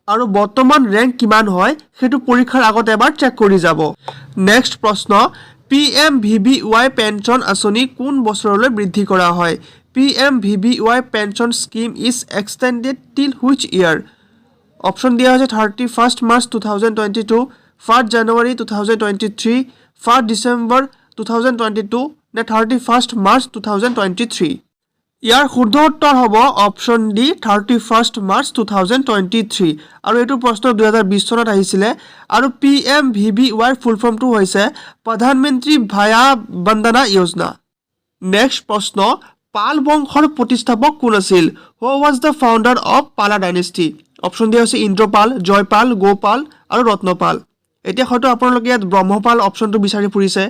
আৰু বৰ্তমান ৰেংক কিমান হয় সেইটো পৰীক্ষাৰ আগত এবাৰ চেক কৰি যাব। নেক্সট প্ৰশ্ন, PMVBY পেঞ্চন আঁচনি কোন বছৰলৈ বৃদ্ধি কৰা হয়? PMVBY pension scheme is extended টিল হুইচ ইয়াৰ? অপশ্যন দিয়া হৈছে 31st March 2022, 1st January 2023, 1st December 2022 নে 31st March 2023। ইয়াৰ শুদ্ধ উত্তৰ হ'ব অপশ্যন ডি 31st March 2023। আৰু এইটো প্ৰশ্ন 2020 চনত আহিছিলে আৰু PMVBY ফুল ফৰ্মটো হৈছে প্ৰধানমন্ত্ৰী ভায়া বন্দনা যোজনা। নেক্সট প্ৰশ্ন, পাল বংশৰ প্ৰতিষ্ঠাপক কোন আছিল? Who was the founder of পালা ডাইনেষ্টি? অপশ্যন দিয়া হৈছে ইন্দ্ৰপাল, জয়পাল, গোপাল আৰু ৰত্নপাল। এতিয়া হয়তো আপোনালোকে ইয়াত ব্ৰহ্মপাল অপশ্যনটো বিচাৰি ফুৰিছে।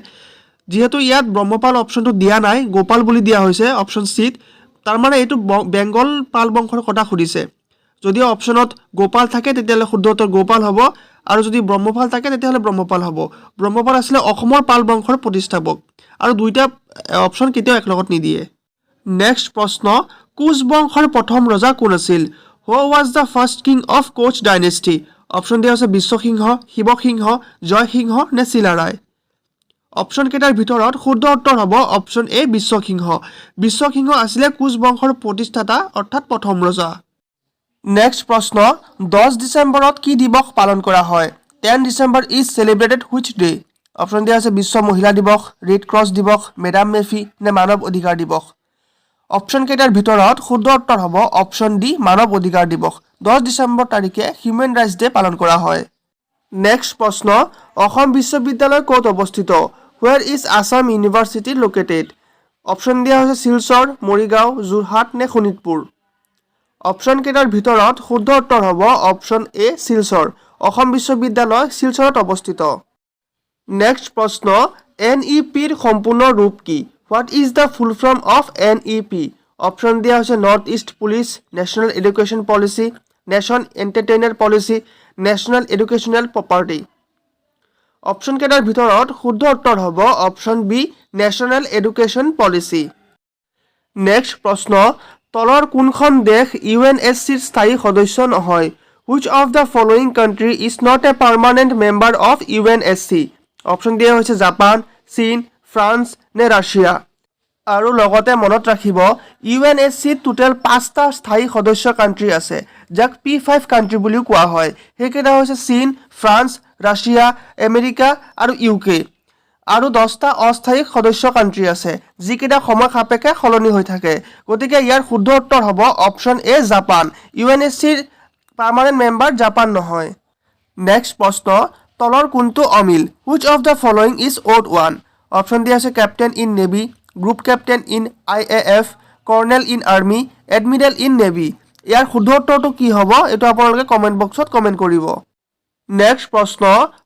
যিহেতু ইয়াত ব্ৰহ্মপাল অপশ্যনটো দিয়া নাই, গোপাল বুলি দিয়া হৈছে অপশ্যন চিত, তাৰমানে এইটো বেংগল পাল বংশৰ কথা সুধিছে। যদিও অপশ্যনত গোপাল থাকে তেতিয়াহ'লে শুদ্ধ উত্তৰ গোপাল হ'ব, আৰু যদি ব্ৰহ্মপাল থাকে তেতিয়াহ'লে ব্ৰহ্মপাল হ'ব। ব্ৰহ্মপাল আছিলে অসমৰ পাল বংশৰ প্ৰতিষ্ঠাপক, আৰু দুইটা অপশ্যন কেতিয়াও একলগত নিদিয়ে। নেক্সট প্ৰশ্ন, কোচ বংশৰ প্ৰথম ৰজা কোন আছিল? Who was the first king of Koch dynasty? Option দিয়া হৈছে বিশ্বসিংহ, শিৱসিংহ, জয়সিংহ নে চিলাৰায়। অপশ্যন কেইটাৰ ভিতৰত শুদ্ধ উত্তৰ হ'ব অপশ্যন এ বিশ্বসিংহ। বিশ্বসিংহ আছিলে কোচ বংশৰ প্ৰতিষ্ঠাতা অৰ্থাৎ প্ৰথম ৰজা। নেক্সট প্ৰশ্ন, 10 ডিচেম্বৰত কি দিৱস পালন কৰা হয়? 10 December is celebrated which day? Option দিয়া আছে বিশ্ব মহিলা দিৱস, ৰেড ক্ৰছ দিৱস, মেডাম মেফি নে মানৱ অধিকাৰ দিৱস। অপশ্যন কেইটাৰ ভিতৰত শুদ্ধ উত্তৰ হ'ব অপশ্যন ডি মানৱ অধিকাৰ দিৱস। 10 ডিচেম্বৰ তাৰিখে হিউমেন ৰাইটছ ডে পালন কৰা হয়। নেক্সট প্ৰশ্ন, অসম বিশ্ববিদ্যালয় ক'ত অৱস্থিত? Where is Assam university located? Option দিয়া হৈছে শিলচৰ, মৰিগাঁও, যোৰহাট নে শোণিতপুৰ। অপশ্যন কেইটাৰ ভিতৰত শুদ্ধ উত্তৰ হ'ব অপশ্যন এ শিলচৰ। অসম বিশ্ববিদ্যালয় শিলচৰত অৱস্থিত। নেক্সট প্ৰশ্ন, NEPৰ সম্পূৰ্ণ ৰূপ কি? What is the full form of NEP? Option দিয়া হৈছে north east police, national education policy, nation entertainer policy, national educational property. Option কেইটাৰ ভিতৰত শুদ্ধ উত্তৰ হ'ব option B national education policy. Next প্ৰশ্ন, তলৰ কোনখন দেশ UNSCৰ স্থায়ী সদস্য নহয়? Which of the following country is not a permanent member of UNSC? Option দিয়া হৈছে জাপান, চীন, ফ্ৰান্স নে ৰাছিয়া। আৰু লগতে মনত ৰাখিব UNSCত টোটেল 5টা স্থায়ী সদস্য কাণ্ট্ৰি আছে, যাক P5 কাণ্ট্ৰি বুলিও কোৱা হয়। সেইকেইটা হৈছে চীন, ফ্ৰান্স, ৰাছিয়া, আমেৰিকা আৰু UK। আৰু 10টা অস্থায়ী সদস্য কাণ্ট্ৰি আছে, যিকেইটা সময় সাপেক্ষে সলনি হৈ থাকে। গতিকে ইয়াৰ শুদ্ধ উত্তৰ হ'ব অপশ্যন এ জাপান। UNSCৰ পাৰ্মানেণ্ট মেম্বাৰ জাপান নহয়। নেক্সট প্ৰশ্ন, তলৰ কোনটো অমিল? Which of the following is odd one? Option দিয়া আছে captain in navy, group captain in IAF, colonel in army, admiral in navy. ইয়াৰ শুদ্ধ উত্তৰটো কি হ'ব এইটো আপোনালোকে কমেণ্ট বক্সত কমেণ্ট কৰিব। নেক্সট প্ৰশ্ন,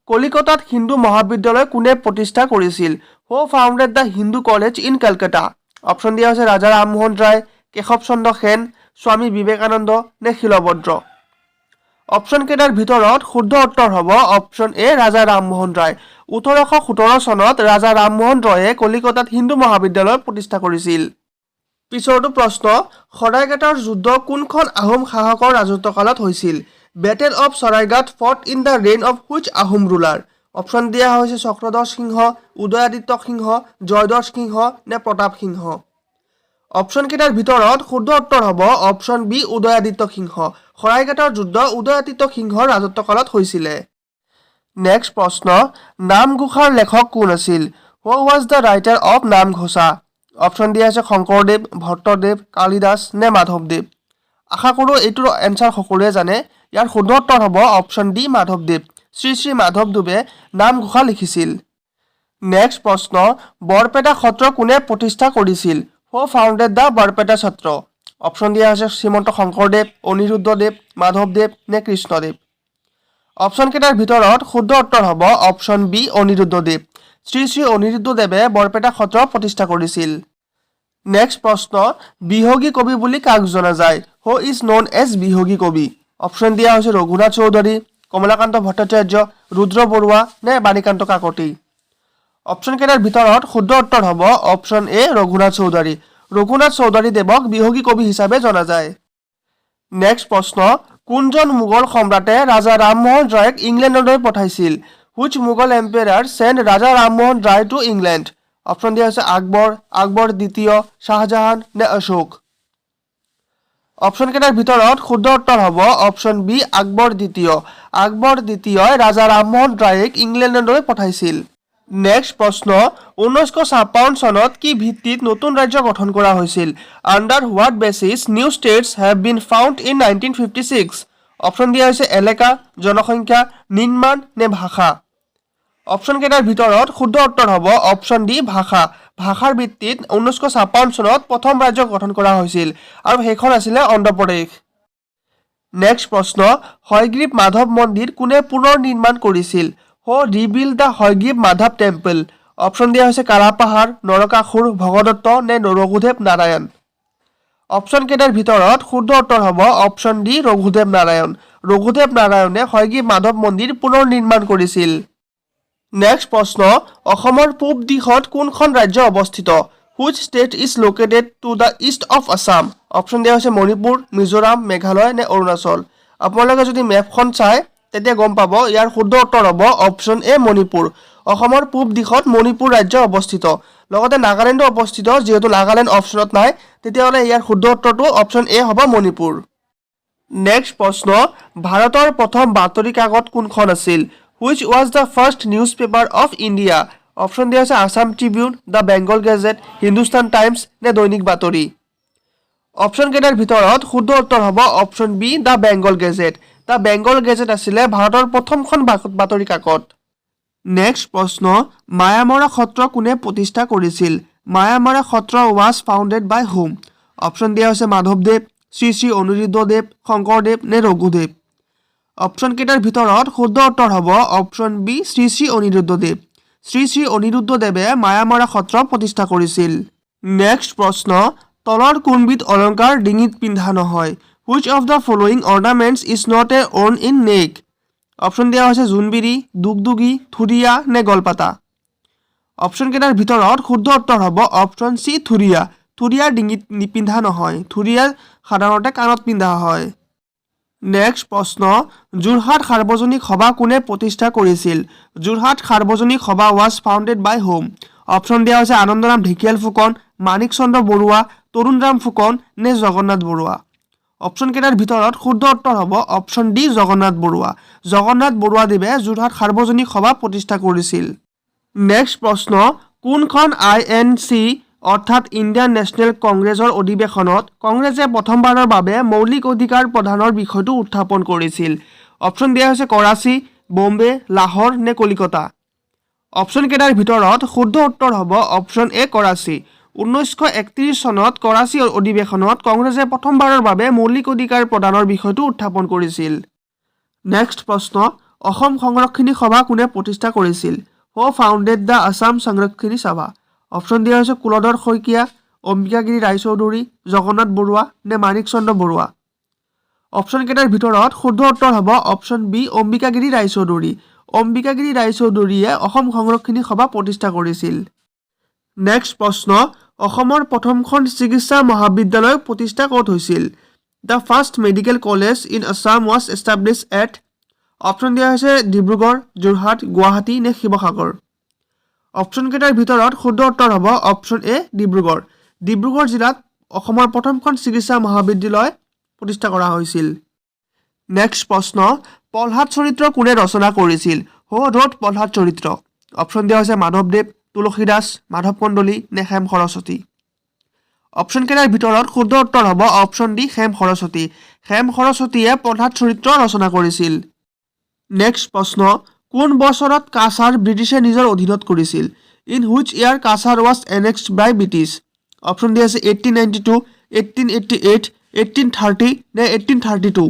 কলিকতাত হিন্দু মহাবিদ্যালয় কোনে প্ৰতিষ্ঠা কৰিছিল? Who founded the Hindu college in Kolkata? Option দিয়া হৈছে ৰাজা ৰামমোহন ৰায়, কেশৱ চন্দ্ৰ সেন, স্বামী বিবেকানন্দ নে শিলভদ্ৰ। অপশ্যন কেইটাৰ ভিতৰত শুদ্ধ উত্তৰ হ'ব অপশ্যন এ ৰাজা ৰামমোহন ৰায়। 1817 চনত ৰাজা ৰামমোহন ৰয়ে কলিকতাত হিন্দু মহাবিদ্যালয় প্ৰতিষ্ঠা কৰিছিল। পিছৰটো প্ৰশ্ন, শৰাইঘাটৰ যুদ্ধ কোনখন আহোম শাসকৰ ৰাজত্বকালত হৈছিল? Battle of Saraighat fought in the reign of which Ahom ruler? Option দিয়া হৈছে চক্ৰধ্বজ সিংহ, উদয়াদিত্য সিংহ, জয়ধ্বজ সিংহ নে প্ৰতাপ সিংহ। অপশ্যন কেইটাৰ ভিতৰত শুদ্ধ উত্তৰ হ'ব অপশ্যন বি উদয়াদিত্য সিংহ। শৰাইঘাটৰ যুদ্ধ উদয়াদিত্য সিংহৰ ৰাজত্বকালত হৈছিলে। নেক্সট প্ৰশ্ন, নামঘোষাৰ লেখক কোন আছিল? Who was the writer of Namghosha? Option দিয়া আছে শংকৰদেৱ, ভট্টদেৱ, কালিদাস নে মাধৱদেৱ। আশা কৰোঁ এইটোৰ এনচাৰ সকলোৱে জানে। ইয়াৰ শুদ্ধ উত্তৰ হ'ব অপশ্যন ডি মাধৱদেৱ। শ্ৰী শ্ৰী মাধৱদেৱে নামঘোষা লিখিছিল। নেক্সট প্ৰশ্ন, বৰপেটা সত্ৰ কোনে প্ৰতিষ্ঠা কৰিছিল? Who founded the Barpeta Satra? Option দিয়া আছে শ্ৰীমন্ত শংকৰদেৱ, অনিৰুদ্ধদেৱ, মাধৱদেৱ নে কৃষ্ণদেৱ। অপশ্যন কেইটাৰ ভিতৰত শুদ্ধ উত্তৰ হ'ব অপশ্যন বি অনিৰুদ্ধদেৱ। শ্ৰী শ্ৰী অনিৰুদ্ধদেৱে বৰপেটা সত্ৰ প্ৰতিষ্ঠা কৰিছিল। নেক্সট প্ৰশ্ন, বিহগী কবি বুলি কাক জনা যায়? হু ইজ ন'ন এজ বিহগী কবি? অপশ্যন দিয়া হৈছে ৰঘুনাথ চৌধুৰী, কমলাকান্ত ভট্টাচাৰ্য, ৰুদ্ৰ বৰুৱা নে বাণীকান্ত কাকতি। অপশ্যন কেইটাৰ ভিতৰত শুদ্ধ উত্তৰ হ'ব অপশ্যন এ ৰঘুনাথ চৌধুৰী। ৰঘুনাথ চৌধুৰী দেৱক বিহগী কবি হিচাপে জনা যায়। নেক্সট প্ৰশ্ন, কোনজন মোগল সম্ৰাটে ৰাজা ৰামমোহন ৰায়ক ইংলেণ্ডলৈ পঠাইছিল? Which Mughal empire send Raja Rammohan Roy to England? Option দিয়া হৈছে আকবৰ, আকবৰ দ্বিতীয়, শ্বাহজাহান নে অশোক। অপশ্যন কেইটাৰ ভিতৰত শুদ্ধ উত্তৰ হ'ব অপশ্যন বি আকবৰ দ্বিতীয়। আকবৰ দ্বিতীয়ই ৰাজা ৰামমোহন ৰায়ক ইংলেণ্ডলৈ পঠাইছিল। নেক্সট প্ৰশ্ন, 1956 চনত কি ভিত্তিত নতুন ৰাজ্য গঠন কৰা হৈছিল? Under what basis new states have been found in 1956? Option দিয়া হৈছে এলেকা, জনসংখ্যা, নিৰ্মাণ নে ভাষা। অপশ্যন কেইটাৰ ভিতৰত শুদ্ধ উত্তৰ হ'ব অপশ্যন ডি ভাষা। ভাষাৰ ভিত্তিত 1956 চনত প্ৰথম ৰাজ্য গঠন কৰা হৈছিল আৰু সেইখন আছিলে অন্ধ্ৰপ্ৰদেশ। নেক্সট প্ৰশ্ন, হয়গ্ৰীৱ মাধৱ মন্দিৰ কোনে পুনৰ নিৰ্মাণ কৰিছিল? Who rebuild the Hayagriva Madhava temple? Option দিয়া হৈছে কালাপাহাৰ, নৰকাসুৰ, ভগদত্ত নে ৰঘুদেৱ নাৰায়ণ। অপশ্যন কেইটাৰ ভিতৰত শুদ্ধ উত্তৰ হ'ব অপশ্যন ডি ৰঘুদেৱ নাৰায়ণ। ৰঘুদেৱ নাৰায়ণে হয়গ্ৰীৱ মাধৱ মন্দিৰ পুনৰ নিৰ্মাণ কৰিছিল। নেক্সট প্ৰশ্ন, অসমৰ পূব দিশত কোনখন ৰাজ্য অৱস্থিত? Which state is located to the east of Assam? Option দিয়া হৈছে মণিপুৰ, মিজোৰাম, মেঘালয় নে অৰুণাচল। আপোনালোকে যদি মেপখন চাই তেতিয়া গম পাব ইয়াৰ শুদ্ধ উত্তৰ হ'ব অপশ্যন এ মণিপুৰ। অসমৰ পূব দিশত মণিপুৰ ৰাজ্য অৱস্থিত, লগতে নাগালেণ্ডো অৱস্থিত। যিহেতু নাগালেণ্ড অপশ্যনত নাই, তেতিয়াহ'লে ইয়াৰ শুদ্ধ উত্তৰটো অপশ্যন এ হ'ব মণিপুৰ। নেক্সট প্ৰশ্ন, ভাৰতৰ প্ৰথম বাতৰি কাকত কোনখন আছিল? Which was the first news paper of India? Option দিয়া হৈছে আছাম ট্ৰিবিউন, দ্য বেংগল গেজেট, হিন্দুস্তান টাইমছ নে দৈনিক বাতৰি। অপশ্যন কেইটাৰ ভিতৰত শুদ্ধ উত্তৰ হ'ব option B, the Bengal Gazette. The Bengal Gazette আছিলে ভাৰতৰ প্ৰথমখন বাতৰি কাকত। নেক্সট প্ৰশ্ন, মায়ামৰা সত্ৰ কোনে প্ৰতিষ্ঠা কৰিছিল? Mayamara Satra was founded by hmm? Option দিয়া হৈছে মাধৱদেৱ, শ্ৰী শ্ৰী অনিৰুদ্ধদেৱ, শংকৰদেৱ নে ৰঘুদেৱ। অপশ্যন কেইটাৰ ভিতৰত শুদ্ধ উত্তৰ হ'ব অপশ্যন বি, শ্ৰী শ্ৰী অনিৰুদ্ধদেৱ। শ্ৰী শ্ৰী অনিৰুদ্ধদেৱে মায়ামৰা সত্ৰ প্ৰতিষ্ঠা কৰিছিল। নেক্সট প্ৰশ্ন, তলৰ কোনবিধ অলংকাৰ ডিঙিত পিন্ধা নহয়? Which of the following ornaments is not a worn in neck? Option দিয়া হৈছে জোনবিৰি, দুগদুগী, থুৰিয়া নে গলপাতা। অপশ্যন কেইটাৰ ভিতৰত শুদ্ধ উত্তৰ হ'ব অপশ্যন চি, থুৰিয়া। থুৰিয়া ডিঙিত নিপিন্ধা নহয়, থুৰিয়া সাধাৰণতে কাণত পিন্ধা হয়। নেক্সট প্ৰশ্ন, যোৰহাট সাৰ্বজনিক সভা কোনে প্ৰতিষ্ঠা কৰিছিল? Jorhat Sarbajanik Sabha was founded by hmm? Option দিয়া হৈছে আনন্দৰাম ঢেকিয়াল ফুকন, মাণিক চন্দ্ৰ বৰুৱা, তৰুণৰাম ফুকন নে জগন্নাথ বৰুৱা। অপশ্যন কেইটাৰ ভিতৰত শুদ্ধ উত্তৰ হ'ব অপশ্যন ডি, জগন্নাথ বৰুৱা। জগন্নাথ বৰুৱাদেৱে যোৰহাট সাৰ্বজনিক সভা প্ৰতিষ্ঠা কৰিছিল। নেক্সট প্ৰশ্ন, কোনখন INC অৰ্থাৎ ইণ্ডিয়ান নেশ্যনেল কংগ্ৰেছৰ অধিৱেশনত কংগ্ৰেছে প্ৰথমবাৰৰ বাবে মৌলিক অধিকাৰ প্ৰদানৰ বিষয়টো উত্থাপন কৰিছিল? অপশ্যন দিয়া হৈছে কৰাচী, বম্বে, লাহোৰ নে কলিকতা। অপশ্যন কেইটাৰ ভিতৰত শুদ্ধ উত্তৰ হ'ব অপশ্যন এ, কৰাচী। 1931 চনত কৰাচী অধিৱেশনত কংগ্ৰেছে প্ৰথমবাৰৰ বাবে মৌলিক অধিকাৰ প্ৰদানৰ বিষয়টো উত্থাপন কৰিছিল। নেক্সট প্ৰশ্ন, অসম সংৰক্ষিণী সভা কোনে প্ৰতিষ্ঠা কৰিছিল? হু ফাউণ্ডেড দ্য আছাম সংৰক্ষিণী সভা? অপশ্যন দিয়া হৈছে কুলধৰ শইকীয়া, অম্বিকাগিৰি ৰায়চৌধুৰী, জগন্নাথ বৰুৱা নে মাণিক চন্দ্ৰ বৰুৱা। অপশ্যন কেইটাৰ ভিতৰত শুদ্ধ উত্তৰ হ'ব অপশ্যন বি, অম্বিকাগিৰি ৰায়চৌধুৰী। অম্বিকাগিৰি ৰায়চৌধুৰীয়ে অসম সংৰক্ষিণী সভা প্ৰতিষ্ঠা কৰিছিল। নেক্সট প্ৰশ্ন, অসমৰ প্ৰথমখন চিকিৎসা মহাবিদ্যালয় প্ৰতিষ্ঠা ক'ত হৈছিল? The first medical college in Assam was establish at? Option দিয়া হৈছে ডিব্ৰুগড়, যোৰহাট, গুৱাহাটী নে শিৱসাগৰ। অপশ্যন কেইটাৰ ভিতৰত শুদ্ধ উত্তৰ হ'ব অপশ্যন এ, ডিব্ৰুগড়। ডিব্ৰুগড় জিলাত অসমৰ প্ৰথমখন চিকিৎসা মহাবিদ্যালয় প্ৰতিষ্ঠা কৰা হৈছিল। নেক্সট প্ৰশ্ন, প্ৰহ্লাদ চৰিত্ৰ কোনে ৰচনা কৰিছিল? হু ৰোট প্ৰহ্লাদ চৰিত্ৰ? অপশ্যন দিয়া হৈছে মাধৱদেৱ, তুলসীদাস, মাধৱ কন্দলী নে হেম সৰস্বতী। অপশ্যন কেইটাৰ ভিতৰত শুদ্ধ উত্তৰ হ'ব অপশ্যন ডি, হেম সৰস্বতী। হেম সৰস্বতীয়ে প্ৰহ্লাদ চৰিত্ৰ ৰচনা কৰিছিল। নেক্সট প্ৰশ্ন, কোন বছৰত কাছাৰ ব্ৰিটিছে নিজৰ অধীনত কৰিছিল? In which year Cachar was annexed by British? Option দিয়া আছে 1892, 1888, 1830 নে 1832।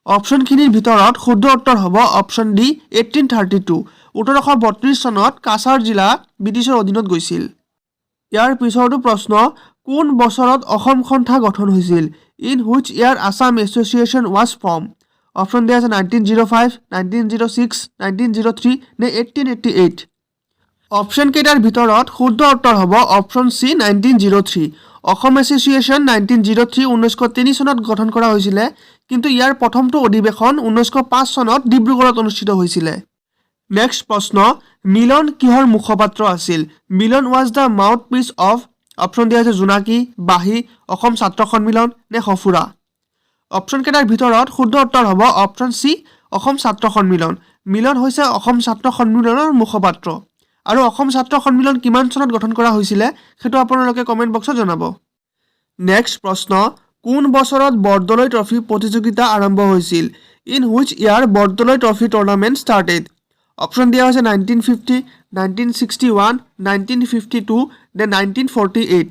অপশ্যনখিনিৰ ভিতৰত শুদ্ধ উত্তৰ হ'ব অপশ্যন ডি, 1832। 1832 চনত কাছাৰ জিলা ব্ৰিটিছৰ অধীনত গৈছিল। ইয়াৰ পিছৰটো প্ৰশ্ন, কোন বছৰত অসম সন্থা গঠন হৈছিল? In which year Assam association was form? Option দিয়া আছে 1905, 1906, 1903 নে 1888। অপশ্যন কেইটাৰ ভিতৰত শুদ্ধ উত্তৰ হ'ব অপশ্যন চি, 1903। অসম এছ'চিয়েশ্যন 1903 1903 চনত গঠন কৰা হৈছিলে, কিন্তু ইয়াৰ প্ৰথমটো অধিৱেশন 1905 চনত ডিব্ৰুগড়ত অনুষ্ঠিত হৈছিলে। নেক্সট প্ৰশ্ন, মিলন কিহৰ মুখপাত্ৰ আছিল? Milan was the mouth piece of? Option দিয়া হৈছে জোনাকী, বাঁহী, অসম ছাত্ৰ সন্মিলন নে সঁফুৰা। অপশ্যন কেইটাৰ ভিতৰত শুদ্ধ উত্তৰ হ'ব অপশ্যন চি, অসম ছাত্ৰ সন্মিলন। মিলন হৈছে অসম ছাত্ৰ সন্মিলনৰ মুখপাত্ৰ। আৰু অসম ছাত্ৰ সন্মিলন কিমান চনত গঠন কৰা হৈছিলে সেইটো আপোনালোকে কমেণ্ট বক্সত জনাব। নেক্সট প্ৰশ্ন, কোন বছৰত বৰদলৈ ট্ৰফি প্ৰতিযোগিতা আৰম্ভ হৈছিল? In which year Bordoloi trophy tournament started? Option দিয়া হৈছে 1950, 1961, 1952 নে 1948।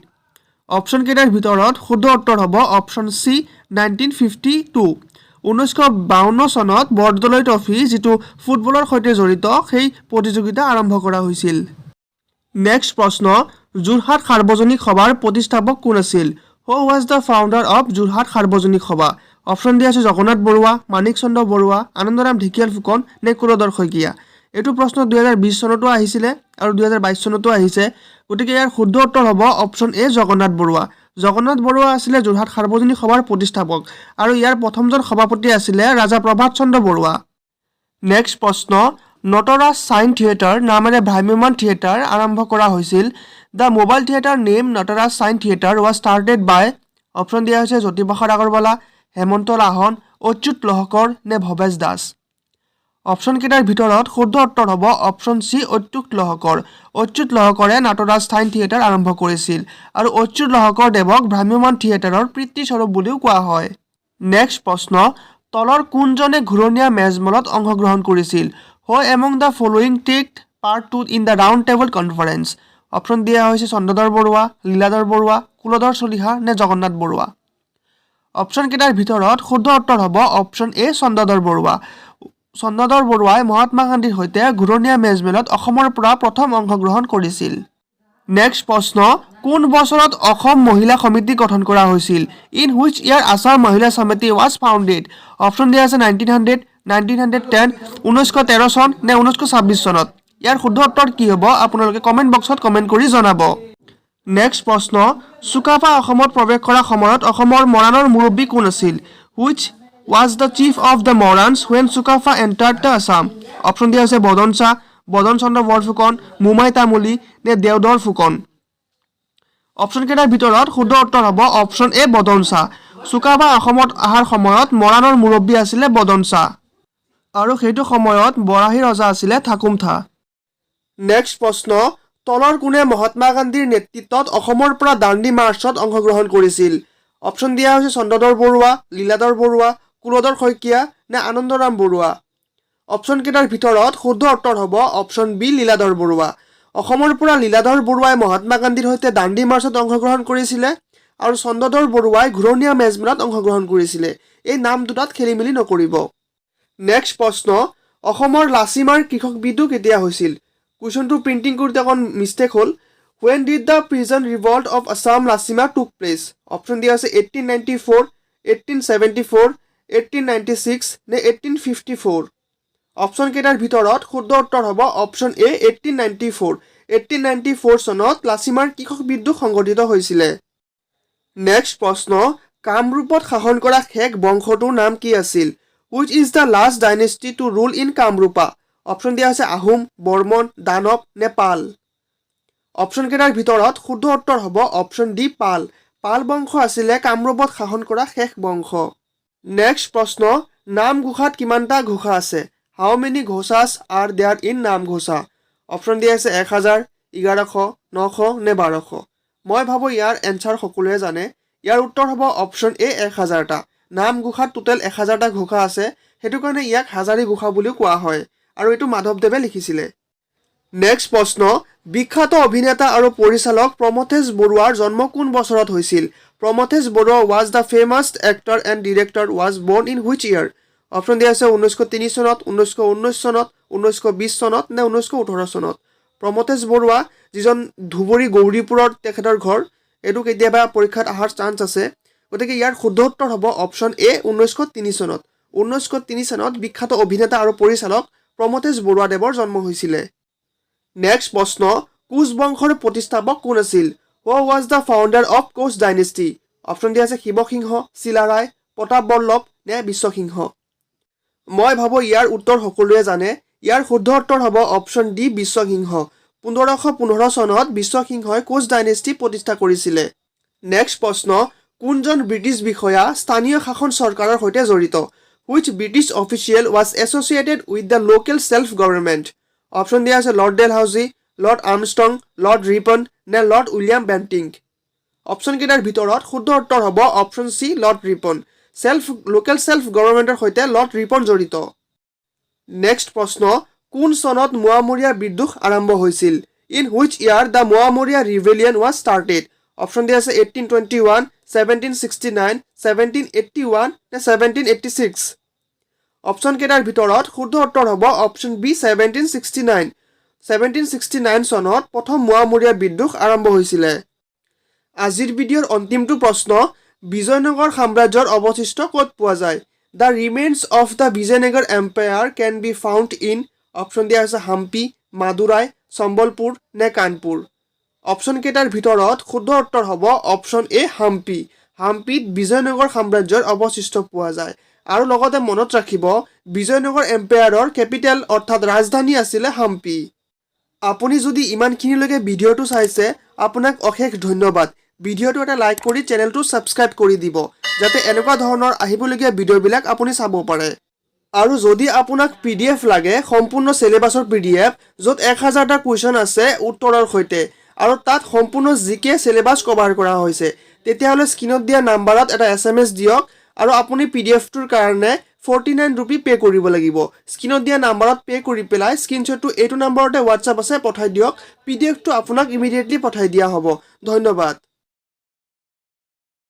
অপশ্যন কেইটাৰ ভিতৰত শুদ্ধ উত্তৰ হ'ব অপশ্যন চি, 1952। 1952 চনত বৰদলৈ ট্ৰফি, যিটো ফুটবলৰ সৈতে জড়িত, সেই প্ৰতিযোগিতা আৰম্ভ কৰা হৈছিল। নেক্সট প্ৰশ্ন, যোৰহাট সাৰ্বজনিক সভাৰ প্ৰতিষ্ঠাপক কোন আছিল? Who was the founder of Jorhat Sarbajanik Sabha? Option দিয়া আছে জগন্নাথ বৰুৱা, মাণিক চন্দ্ৰ বৰুৱা, আনন্দৰাম ঢেকিয়াল ফুকন নে কুলধৰ শইকীয়া। এইটো প্ৰশ্ন 2020 চনতো আহিছিলে আৰু 2022 চনতো আহিছে, গতিকে ইয়াৰ শুদ্ধ উত্তৰ হ'ব অপশ্যন এ, জগন্নাথ বৰুৱা। জগন্নাথ বৰুৱা আছিলে যোৰহাট সাৰ্বজনিক সভাৰ প্ৰতিষ্ঠাপক আৰু ইয়াৰ প্ৰথমজন সভাপতি আছিলে ৰাজা প্ৰভাত চন্দ্ৰ বৰুৱা। নেক্সট প্ৰশ্ন নটৰাজ চাইন থিয়েটাৰ নামেৰে ভ্ৰাম্যমান থিয়েটাৰ আৰম্ভ কৰা হৈছিল the mobile theatre name Natraj sign theatre was started by option দিয়া হৈছে জ্যোতিপ্ৰসাদ আগৰৱালা হেমন্ত লাহন অচ্যুত লহকৰ নে ভৱেশ দাস অপশ্যনকেইটাৰ ভিতৰত শুদ্ধ উত্তৰ হ'ব অপশ্যন চি অচ্যুত লহকৰ অচ্যুত লহকৰে নটৰাজ চাইন থিয়েটাৰ আৰম্ভ কৰিছিল আৰু অচ্যুত লহকৰ দেৱক ভ্ৰাম্যমান থিয়েটাৰৰ পিতৃস্বৰূপ বুলিও কোৱা হয় নেক্সট প্ৰশ্ন তলৰ কোনজনে ঘূৰণীয়া মেজমেলত অংশগ্ৰহণ কৰিছিল হয় among the following took part 2 in the round table conference option দিয়া হৈছে চন্দ্ৰধৰ বৰুৱা লীলাধৰ বৰুৱা কুলধৰ চলিহা নে জগন্নাথ বৰুৱা অপশ্যনকেইটাৰ ভিতৰত শুদ্ধ উত্তৰ হ'ব অপশ্যন এ চন্দ্ৰধৰ বৰুৱা চন্দ্ৰধৰ বৰুৱাই মহাত্মা গান্ধীৰ সৈতে ঘূৰণীয়া মেজমেলত অসমৰ পৰা প্ৰথম অংশগ্ৰহণ কৰিছিল নেক্সট প্ৰশ্ন কোন বছৰত অসম মহিলা সমিতি গঠন কৰা হৈছিল ইন হুইচ ইয়াৰ আছাম মহিলা সমিতি ৱাজ ফাউণ্ডেড অপশ্যন দিয়া আছে 1900 1910 1913 চন নে 1926 চনত ইয়াৰ শুদ্ধ উত্তৰ কি হ'ব আপোনালোকে কমেণ্ট বক্সত কমেণ্ট কৰি জনাব নেক্সট প্ৰশ্ন চুকাফা অসমত প্ৰৱেশ কৰা সময়ত অসমৰ মৰাণৰ মুৰব্বী কোন আছিল which was the chief of the Morans when Sukapha entered the Assam option দিয়া হৈছে বদন শাহ বদন চন্দ্ৰ বৰফুকন মোমাই তামুলী নে দেওধৰ ফুকন অপশ্যনকেইটাৰ ভিতৰত শুদ্ধ উত্তৰ হ'ব অপশ্যন এ বদন শাহ চুকাফা অসমত অহাৰ সময়ত মৰাণৰ মুৰব্বী আছিলে বদন শাহ আৰু সেইটো সময়ত বৰাহী ৰজা আছিলে থাকুমথা নেক্সট প্ৰশ্ন তলৰ কোনে মহাত্মা গান্ধীৰ নেতৃত্বত অসমৰ পৰা দাণ্ডী মাৰ্চত অংশগ্ৰহণ কৰিছিল অপশ্যন দিয়া হৈছে চন্দ্ৰধৰ বৰুৱা লীলাধৰ বৰুৱা কুলধৰ শইকীয়া নে আনন্দৰাম বৰুৱা অপশ্যনকেইটাৰ ভিতৰত শুদ্ধ উত্তৰ হ'ব অপশ্যন বি লীলাধৰ বৰুৱা অসমৰ পৰা লীলাধৰ বৰুৱাই মহাত্মা গান্ধীৰ সৈতে দাণ্ডী মাৰ্চত অংশগ্ৰহণ কৰিছিলে আৰু চন্দ্ৰধৰ বৰুৱাই ঘূৰণীয়া মেজমেলত অংশগ্ৰহণ কৰিছিলে এই নাম দুটাত খেলিমেলি নকৰিব নেক্সট প্ৰশ্ন অসমৰ লাচিমাৰ কৃষক বিদ্ৰোহ কেতিয়া হৈছিল কুৱেশ্যনটো প্ৰিণ্টিং কৰোঁতে অকণ মিষ্টেক হ'ল when did the prison revolt of Assam Lachima took place option দিয়া আছে 1894 1874 1896 নে 1854 অপশ্যনকেইটাৰ ভিতৰত শুদ্ধ উত্তৰ হ'ব অপশ্যন এ 1894 1894 চনত লাচিমাৰ কৃষক বিদ্ৰোহ সংঘটিত হৈছিলে নেক্সট প্ৰশ্ন কামৰূপত শাসন কৰা শেষ বংশটোৰ নাম কি আছিল which is the last dynasty to rule in Kamrupa option দিয়া আছে আহোম বৰ্মন দানৱ নে পাল অপশ্যনকেইটাৰ ভিতৰত শুদ্ধ উত্তৰ হ'ব অপশ্যন ডি পাল পাল বংশ আছিলে কামৰূপত শাসন কৰা শেষ বংশ নেক্সট প্ৰশ্ন নামঘোষাত কিমানটা ঘোষা আছে how many ghoshas are there in Namghosha option দিয়া আছে 1000 1100 900 নে 1200 মই ভাবোঁ ইয়াৰ এনচাৰ সকলোৱে জানে ইয়াৰ উত্তৰ হ'ব অপশ্যন এ 1000টা নামঘোষাত টোটেল 1000টা ঘোষা আছে সেইটো কাৰণে ইয়াক হাজাৰী ঘোষা বুলিও কোৱা হয় আৰু এইটো মাধৱদেৱে লিখিছিলে নেক্সট প্ৰশ্ন বিখ্যাত অভিনেতা আৰু পৰিচালক প্ৰমথেশ বৰুৱাৰ জন্ম কোন বছৰত হৈছিল Pramathesh Barua was the famous actor and director was born in which year option দিয়া আছে 1903 চনত 1919 চনত 1920 চনত নে 1918 চনত প্ৰমথেশ বৰুৱা যিজন ধুবুৰী গৌৰীপুৰত তেখেতৰ ঘৰ এইটো কেতিয়াবা পৰীক্ষাত অহাৰ চান্স আছে গতিকে ইয়াৰ শুদ্ধ উত্তৰ হ'ব অপশ্যন এ 1903 চনত 1903 চনত বিখ্যাত অভিনেতা আৰু পৰিচালক প্ৰমথেশ বৰুৱাদেৱৰ জন্ম হৈছিলে নেক্সট প্ৰশ্ন কোচ বংশৰ প্ৰতিষ্ঠাপক কোন আছিল who was the founder of Koch dynasty option দিয়া আছে শিৱসিংহ চিলাৰায় প্ৰতাপ বল্লভ নে বিশ্বসিংহ মই ভাবোঁ ইয়াৰ উত্তৰ সকলোৱে জানে ইয়াৰ শুদ্ধ উত্তৰ হ'ব অপশ্যন ডি বিশ্বসিংহ 1515 চনত বিশ্বসিংহই কোচ ডাইনেষ্টি প্ৰতিষ্ঠা কৰিছিলে নেক্সট প্ৰশ্ন কোনজন ব্ৰিটিছ বিষয়া স্থানীয় শাসন চৰকাৰৰ সৈতে জড়িত which British official was associated with the local self government option দিয়া আছে lord Dalhousie lord Armstrong lord Ripon নে লৰ্ড উইলিয়াম বেণ্টিং অপশ্যনকেইটাৰ ভিতৰত শুদ্ধ উত্তৰ হ'ব option C lord Ripon local self গভৰ্ণমেণ্টৰ সৈতে লৰ্ড ৰিপন জড়িত নেক্সট প্ৰশ্ন কোন চনত মোৱামৰীয়া বিদ্ৰোহ আৰম্ভ হৈছিল in which year the Moamoria rebellion was started option দিয়া আছে 1821 1769 1781 নে 1786 অপশ্যনকেইটাৰ ভিতৰত শুদ্ধ উত্তৰ হ'ব অপশ্যন বি 1769 1769 চনত প্ৰথম মোৱামৰীয়া বিদ্ৰোহ আৰম্ভ হৈছিলে আজিৰ ভিডিঅ'ৰ অন্তিমটো প্ৰশ্ন বিজয়নগৰ সাম্ৰাজ্যৰ অৱশিষ্ট ক'ত পোৱা যায় the remains of the Vijayanagar empire can be found in option দিয়া হৈছে হাম্পি মাদুৰাই সম্বলপুৰ নে কানপুৰ অপশ্যনকেইটাৰ ভিতৰত শুদ্ধ উত্তৰ হ'ব অপশ্যন এ হাম্পিত বিজয়নগৰ সাম্ৰাজ্যৰ অৱশিষ্ট পোৱা যায় আৰু লগতে মনত ৰাখিব বিজয়নগৰ এম্পায়াৰৰ কেপিটেল অৰ্থাৎ ৰাজধানী আছিলে হাম্পি। আপুনি যদি ইমানখিনিলৈকে ভিডিঅ'টো চাইছে আপোনাক অশেষ ধন্যবাদ। ভিডিঅ'টো এটা লাইক কৰি চেনেলটো ছাবস্ক্ৰাইব কৰি দিব যাতে এনেকুৱা ধৰণৰ আহিবলগীয়া ভিডিঅ'বিলাক আপুনি চাব পাৰে। আৰু যদি আপোনাক PDF লাগে সম্পূৰ্ণ চিলেবাছৰ PDF য'ত 1000টা কুৱেশ্যন আছে উত্তৰৰ সৈতে আৰু তাত সম্পূৰ্ণ GK চিলেবাছ কভাৰ কৰা হৈছে তেতিয়াহ'লে স্ক্ৰীনত দিয়া নাম্বাৰত এটা SMS দিয়ক আৰু আপুনি PDFটোৰ কাৰণে 49 रुपी पे কৰিব লাগিব। স্ক্ৰীনত দিয়া নাম্বাৰত পে কৰি পেলাই স্ক্ৰীনশ্বটটো এইটো নাম্বাৰতে WhatsApp আছে পঠাই দিয়ক। PDFটো আপোনাক ইমিডিয়েটলি পঠাই দিয়া হ'ব। ধন্যবাদ।